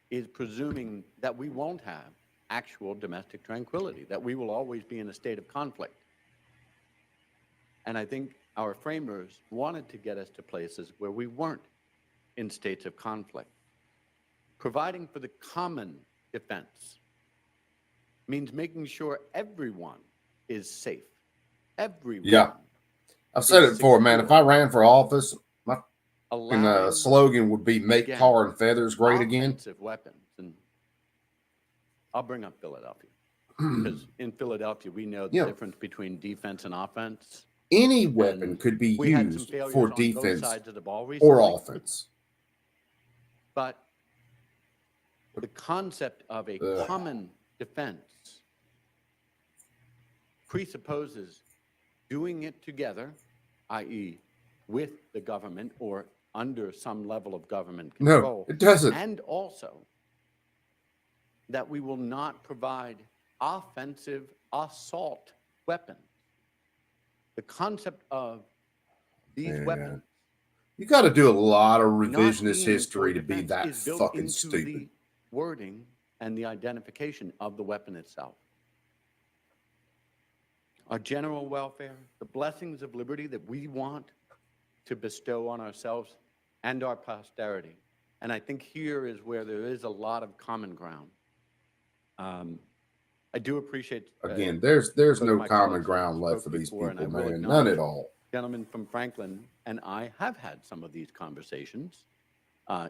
is presuming that we won't have actual domestic tranquility, that we will always be in a state of conflict. And I think our framers wanted to get us to places where we weren't in states of conflict. Providing for the common defense means making sure everyone is safe. Everyone. Yeah. I've said it before, man. If I ran for office, my slogan would be "Make tar and feathers great again." Offensive weapons. And I'll bring up Philadelphia, because in Philadelphia, we know the difference between defense and offense. Any weapon could be used for defense or offense. But the concept of a common defense presupposes doing it together, i.e., with the government or under some level of government control. No, it doesn't. And also that we will not provide offensive assault weapons. The concept of these weapons. You got to do a lot of not revisionist being history to for be defense that is built fucking into stupid. the wording and the identification of the weapon itself. Our general welfare, the blessings of liberty that we want to bestow on ourselves and our posterity. And I think here is where there is a lot of common ground. I do appreciate Again, there's no my common colleagues ground who left spoke for these before, and people, I will man. None acknowledge at all. Gentlemen from Franklin and I have had some of these conversations,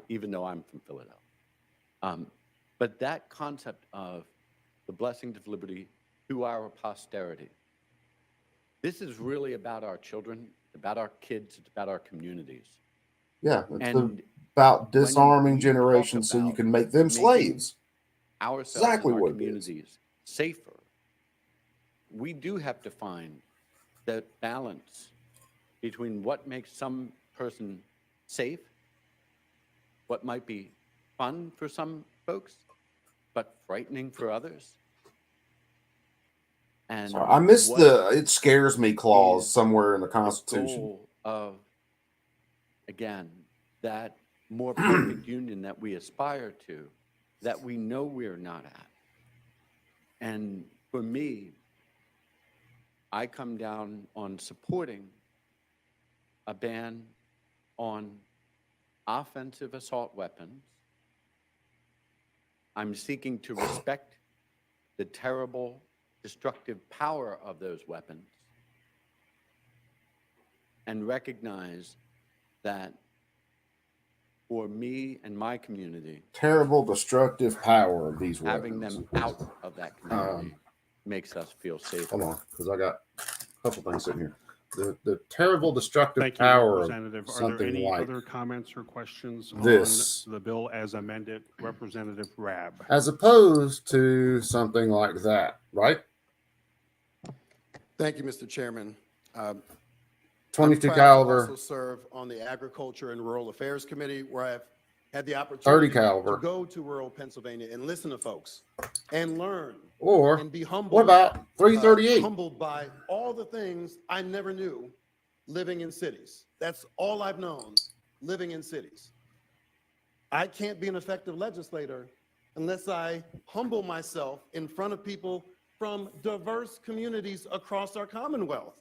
even though I'm from Philadelphia. But that concept of the blessings of liberty to our posterity, this is really about our children, about our kids, it's about our communities. Yeah, it's And about disarming you generations so you can make them making slaves. Ourselves Exactly and our what it is. communities safer, we do have to find that balance between what makes some person safe, what might be fun for some folks, but frightening for others. And Sorry, I missed what the "it scares me" clause is somewhere in the the Constitution. goal of, again, that more perfect union that we aspire to, that we know we're not at. And for me, I come down on supporting a ban on offensive assault weapons. I'm seeking to respect the terrible, destructive power of those weapons and recognize that for me and my community, Terrible destructive power of these having weapons. them out of that community makes us feel safer. Hold on, because I got a couple things sitting here. The terrible destructive Thank you, power of Representative. Are there something any like other comments or questions this, on the bill as amended? Representative Rab. as opposed to something like that, right? Thank you, Mr. Chairman. 22 I'm proud to caliber, also serve on the Agriculture and Rural Affairs Committee, where I've had the 30 opportunity caliber, to go to rural Pennsylvania and listen to folks and learn or and be humbled. what about 338? Humbled by all the things I never knew living in cities. That's all I've known living in cities. I can't be an effective legislator unless I humble myself in front of people from diverse communities across our Commonwealth.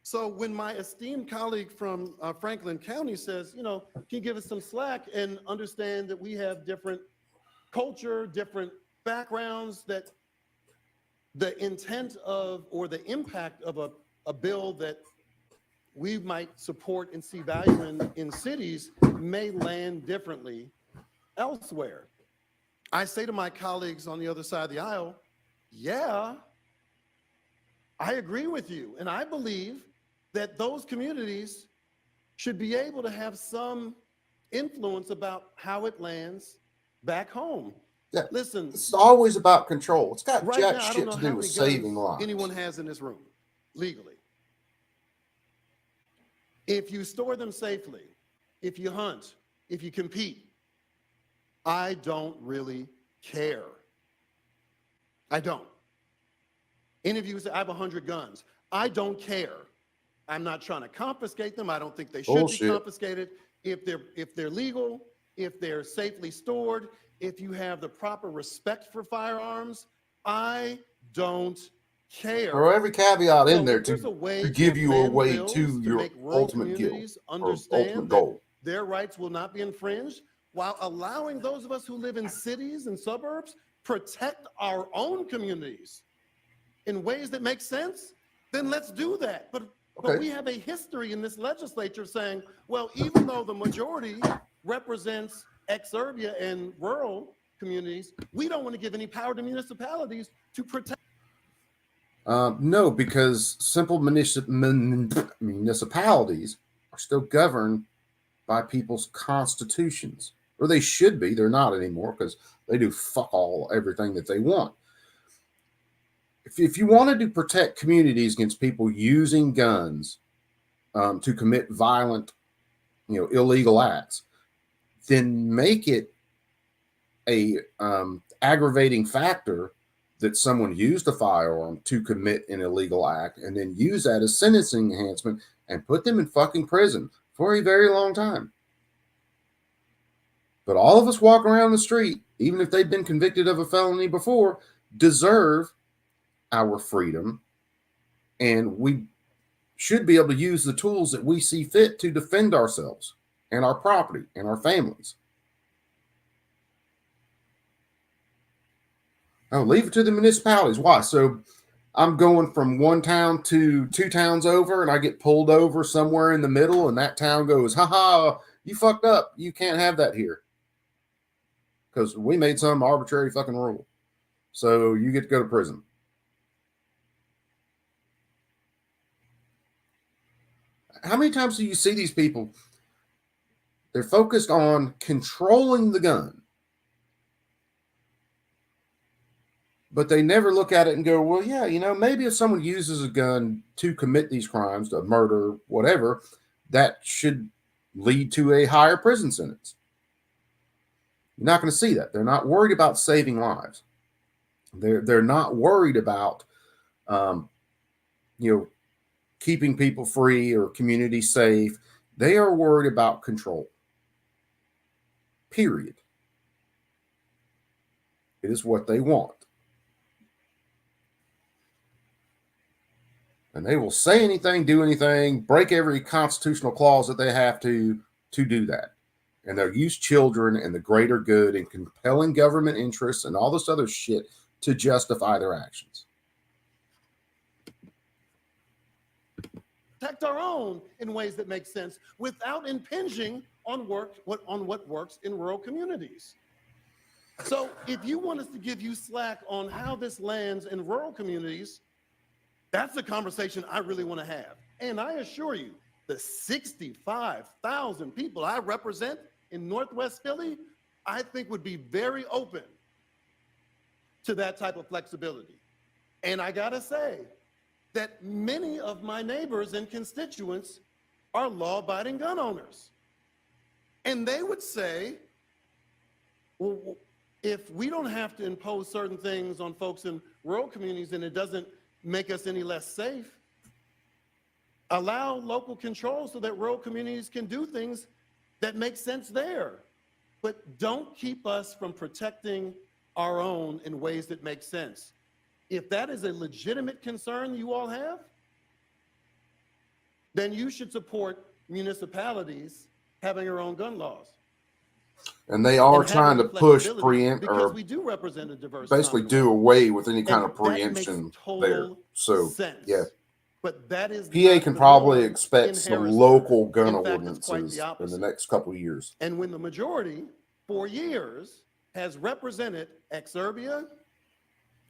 So when my esteemed colleague from Franklin County says, you know, can you give us some slack and understand that we have different culture, different backgrounds, that the intent of or the impact of a bill that we might support and see value in cities may land differently elsewhere. I say to my colleagues on the other side of the aisle, yeah, I agree with you. And I believe that those communities should be able to have some influence about how it lands back home. Yeah. Listen, It's always about control. It's got right jack now, I don't shit know to how do many with saving guns lives. anyone has in this room legally. If you store them safely, if you hunt, if you compete, I don't really care. I don't. Any of you say, I have 100 guns. I don't care. I'm not trying to confiscate them. I don't think they should Bullshit. be confiscated. If they're legal, if they're safely stored, if you have the proper respect for firearms, I don't care. Throw every caveat in So there if there's a way to give you a amend way bills to your make rural ultimate goal communities or understand ultimate that goal. their rights will not be infringed, while allowing those of us who live in cities and suburbs protect our own communities in ways that make sense, then let's do that. But we have a history in this legislature saying, well, even though the majority represents exurbia and rural communities, we don't want to give any power to municipalities to protect. No, because simple municipalities are still governed by people's constitutions, or they should be. They're not anymore because they do fuck all everything that they want. If you wanted to protect communities against people using guns to commit violent, illegal acts, then make it a aggravating factor that someone used a firearm to commit an illegal act, and then use that as sentencing enhancement and put them in fucking prison for a very long time. But all of us walking around the street, even if they've been convicted of a felony before, deserve our freedom, and we should be able to use the tools that we see fit to defend ourselves and our property and our families. Oh, leave it to the municipalities. Why? So I'm going from one town to two towns over, and I get pulled over somewhere in the middle, and that town goes, haha, you fucked up. You can't have that here. Because we made some arbitrary fucking rule. So you get to go to prison. How many times do you see these people? They're focused on controlling the gun, but they never look at it and go, well, yeah, maybe if someone uses a gun to commit these crimes, to murder, whatever, that should lead to a higher prison sentence. You're not going to see that. They're not worried about saving lives. They're not worried about, keeping people free or community safe. They are worried about control. Period. It is what they want. And they will say anything, do anything, break every constitutional clause that they have to do that. And they'll use children and the greater good and compelling government interests and all this other shit to justify their actions. protect our own in ways that make sense without impinging on what works in rural communities. So if you want us to give you slack on how this lands in rural communities, that's a conversation I really want to have. And I assure you, the 65,000 people I represent in Northwest Philly, I think would be very open to that type of flexibility. And I gotta say that many of my neighbors and constituents are law-abiding gun owners. And they would say, well, if we don't have to impose certain things on folks in rural communities and it doesn't make us any less safe, allow local control so that rural communities can do things that make sense there. But don't keep us from protecting our own in ways that make sense. If that is a legitimate concern you all have, then you should support municipalities having their own gun laws. And they are And trying having to the push flexibility, preempt because or we do represent a diverse basically do Commonwealth. away with any kind And of that makes preemption total there. So sense. yeah, But that is PA not can the probably norm expect in some Harrisburg. local gun In fact, it's quite ordinances the in opposite. the next couple of years. And when the majority, for years, has represented exurbia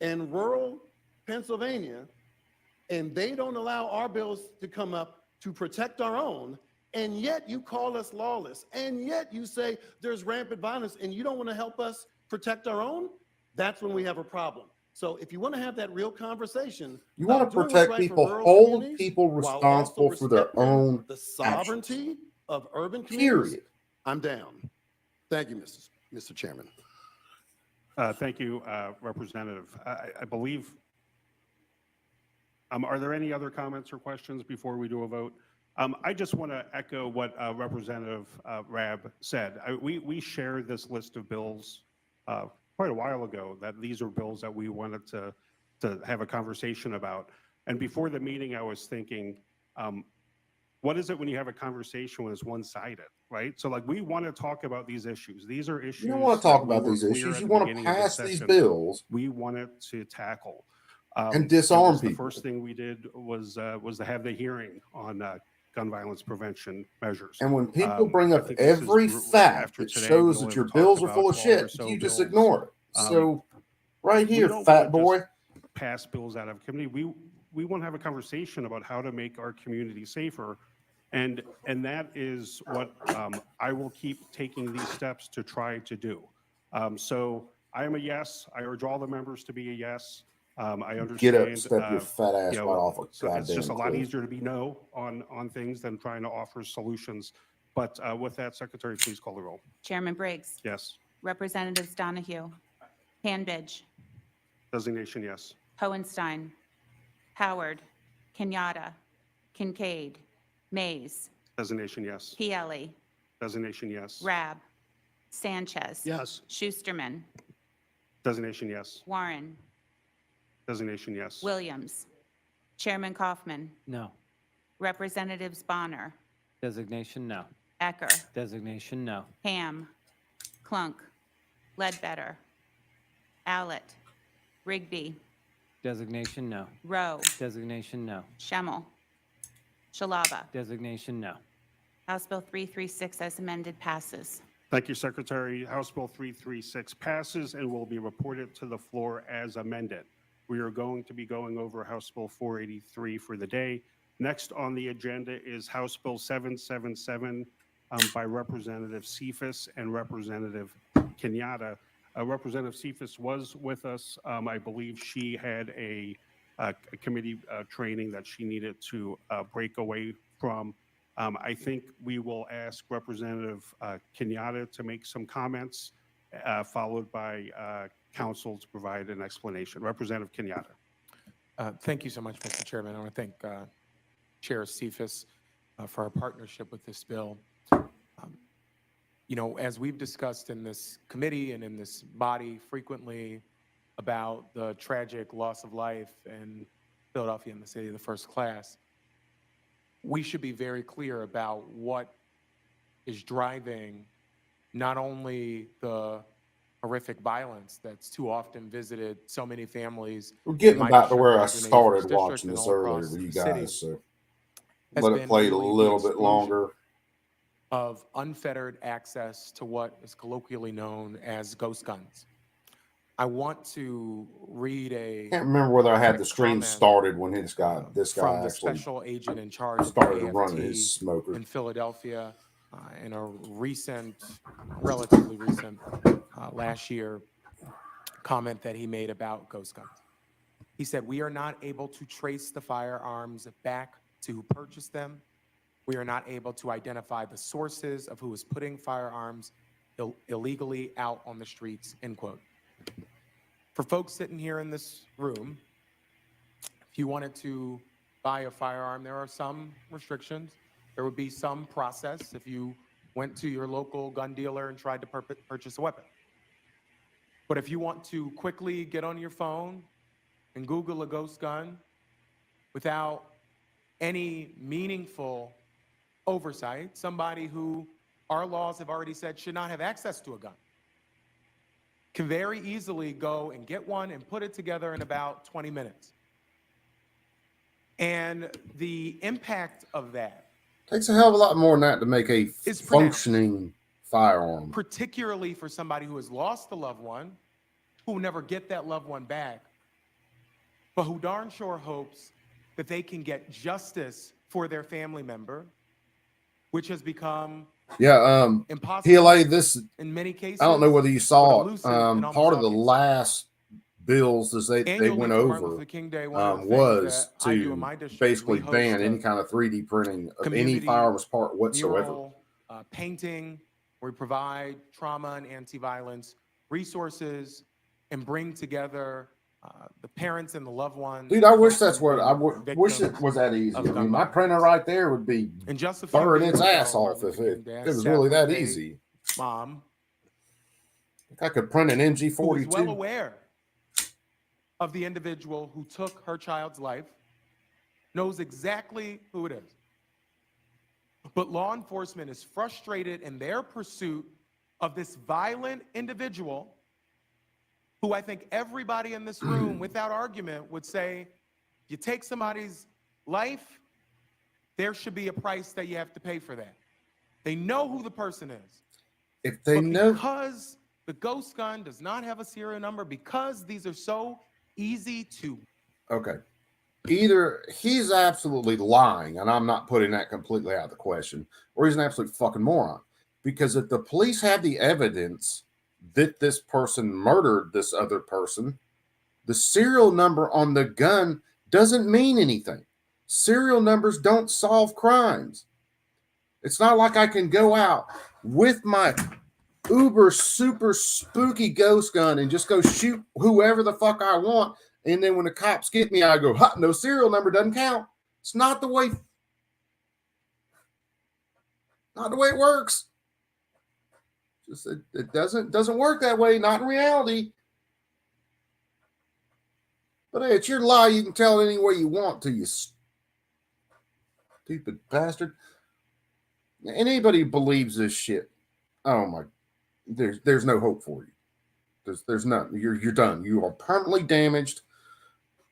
and rural Pennsylvania, and they don't allow our bills to come up to protect our own, and yet you call us lawless, and yet you say there's rampant violence, and you don't want to help us protect our own, that's when we have a problem. So if you want to have that real conversation, You want to doing what's protect right for people, rural hold communities people while also responsible for their respecting own the actions. sovereignty of urban communities, Period. I'm down. Thank you, Mr. Chairman. Thank you, Representative. I believe, are there any other comments or questions before we do a vote? I just want to echo what Representative Rabb said. We shared this list of bills quite a while ago, that these are bills that we wanted to have a conversation about. And before the meeting, I was thinking, what is it when you have a conversation when it's one-sided, right? So like, we want to talk about these issues. These are issues. You don't want to talk that we about were these clear issues. at You the want to beginning of this pass these session bills we wanted to tackle. and disarm the people. first thing we did was to have the hearing on gun violence prevention measures. And when people bring I up think this is every fact after that today, shows we'll that have your talked bills are about full of 12 or shit, so you just bills. ignore it. So right We here, don't fat wanna boy. just pass bills out of committee. We want to have a conversation about how to make our community safer. And that is what I will keep taking these steps to try to do. So I am a yes. I urge all the members to be a yes. I understand. Get up and step your fat ass you right know, off a so it's just a goddamn lot cliff. easier to be no on things than trying to offer solutions. But with that, Secretary, please call the roll. Chairman Briggs, Yes. Representatives Donahue, Hanbidge, Designation, yes. Hohenstein, Howard, Kenyatta, Kincaid, Mays, Designation, yes. Pielli, Designation, yes. Rab, Sanchez. Yes. Schusterman, Designation, yes. Warren, Designation, yes. Williams, Chairman Kaufman, No. Representatives Bonner, Designation, no. Ecker, Designation, no. Ham, Clunk, Ledbetter, Allett, Rigby, Designation, no. Rowe, Designation, no. Schemmel, Shalaba. Designation, no. House Bill 336 as amended passes. Thank you, Secretary. House Bill 336 passes and will be reported to the floor as amended. We are going to be going over House Bill 483 for the day. Next on the agenda is House Bill 777 by Representative Cephas and Representative Kenyatta. Representative Cephas was with us. I believe she had a committee training that she needed to break away from. I think we will ask Representative Kenyatta to make some comments, followed by council to provide an explanation. Representative Kenyatta. Thank you so much, Mr. Chairman. I want to thank Chair Cephas for our partnership with this bill. You know, as we've discussed in this committee and in this body frequently about the tragic loss of life in Philadelphia and the city of the first class, we should be very clear about what is driving not only the horrific violence that's too often visited so many families. We're getting in my back to district, where I Roger Naismith's started district, watching and this all earlier across with you the city. guys. So has let it been play a really the little bit exclusion longer. of unfettered access to what is colloquially known as ghost guns. I want to read a Can't remember whether I had the quick stream comment, started when this guy from the actually special agent in charge of the started running his AFT smoker. in Philadelphia in a recent, relatively recent, last year comment that he made about ghost guns. He said, "We are not able to trace the firearms back to who purchased them. We are not able to identify the sources of who is putting firearms illegally out on the streets," end quote. For folks sitting here in this room, if you wanted to buy a firearm, there are some restrictions. There would be some process if you went to your local gun dealer and tried to purchase a weapon. But if you want to quickly get on your phone and Google a ghost gun without any meaningful oversight, somebody who our laws have already said should not have access to a gun, can very easily go and get one and put it together in about 20 minutes. And the impact of that Takes a hell of a lot more than that to make a is functioning firearm. particularly for somebody who has lost a loved one, who will never get that loved one back, but who darn sure hopes that they can get justice for their family member, which has become impossible PLA, this, in many cases. I don't know whether you saw it. elusive in almost Part of all the cases. last bills as they Annually went for Martin over Luther King Day, one of the things was that I do in to my district is basically we host ban a any kind of 3D printing of any community firearms part whatsoever. mural, painting, where we provide trauma and anti-violence resources and bring together the parents and the loved ones. Dude, I wish folks that's who've what I been wish it victims was that easy. I of mean, gun my violence. printer right there would be And just a few burning days its ass ago, off Martin if Luther it King Day, I was sat really that with a easy. Mom I could print an who is well MG42. aware of the individual who took her child's life, knows exactly who it is. But law enforcement is frustrated in their pursuit of this violent individual who I think everybody in this room, without argument, would say, you take somebody's life, there should be a price that you have to pay for that. They know who the person is. If they But know, because the ghost gun does not have a serial number, because these are so easy to. okay, either he's absolutely lying, and I'm not putting that completely out of the question, or he's an absolute fucking moron. Because if the police have the evidence that this person murdered this other person, the serial number on the gun doesn't mean anything. Serial numbers don't solve crimes. It's not like I can go out with my uber super spooky ghost gun and just go shoot whoever the fuck I want. And then when the cops get me, I go, ha, no serial number doesn't count. It's not the way it works. Just it doesn't work that way, not in reality. But hey, it's your lie. You can tell it any way you want to, you stupid bastard. Anybody who believes this shit, oh my, there's no hope for you. There's none. You're done. You are permanently damaged.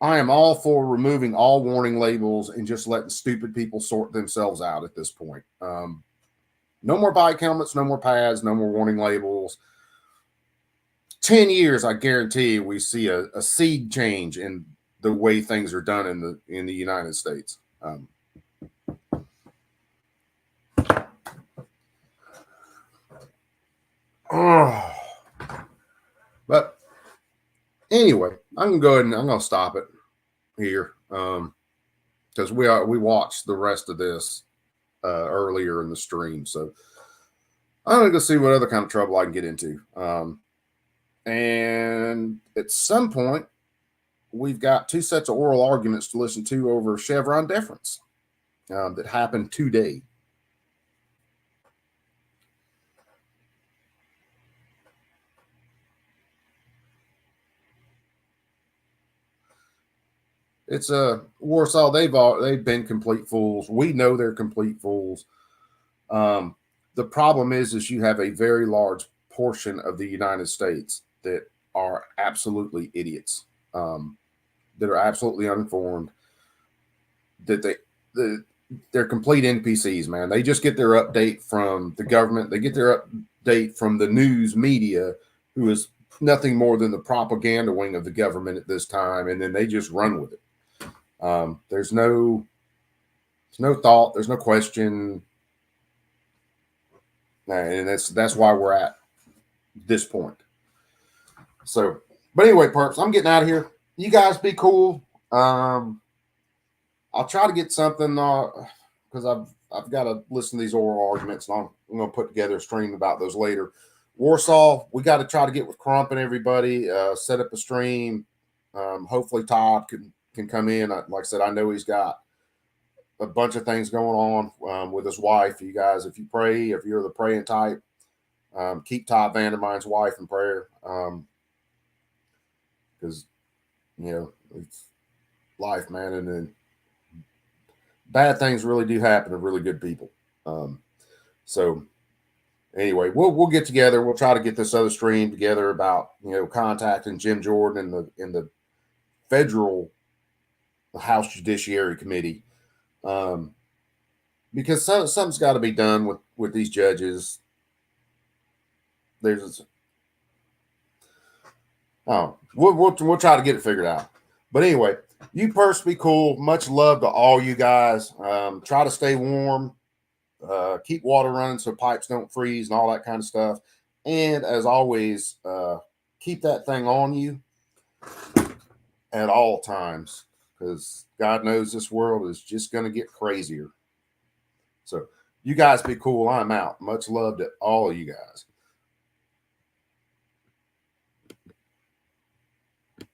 I am all for removing all warning labels and just letting stupid people sort themselves out at this point. No more bike helmets, no more pads, no more warning labels. 10 years, I guarantee you, we see a seed change in the way things are done in the United States. But anyway, I'm gonna go ahead and I'm gonna stop it here because we watched the rest of this earlier in the stream, so I'm gonna go see what other kind of trouble I can get into. And at some point, we've got 2 sets of oral arguments to listen to over Chevron deference that happened today. It's Warsaw. They've been complete fools. We know they're complete fools. The problem is you have a very large portion of the United States that are absolutely idiots, that are absolutely uninformed. That they're complete NPCs, man. They just get their update from the government. They get their update from the news media, who is nothing more than the propaganda wing of the government at this time, and then they just run with it. There's no thought, there's no question, and that's why we're at this point. So, but anyway, perps, I'm getting out of here. You guys be cool. I'll try to get something because I've got to listen to these oral arguments, and I'm going to put together a stream about those later. Warsaw, we got to try to get with Crump and everybody, set up a stream. Hopefully Todd can come in. Like I said, I know he's got a bunch of things going on with his wife. You guys, if you pray, if you're the praying type, keep Todd Vandermine's wife in prayer, because it's life, man, and then bad things really do happen to really good people. So anyway, we'll get together. We'll try to get this other stream together about contacting Jim Jordan in the federal House Judiciary Committee, because something's got to be done with these judges. We'll try to get it figured out. But anyway, you perps be cool. Much love to all you guys. Try to stay warm. Keep water running so pipes don't freeze and all that kind of stuff. And as always, keep that thing on you at all times, because God knows this world is just going to get crazier. So you guys be cool. I'm out. Much love to all of you guys.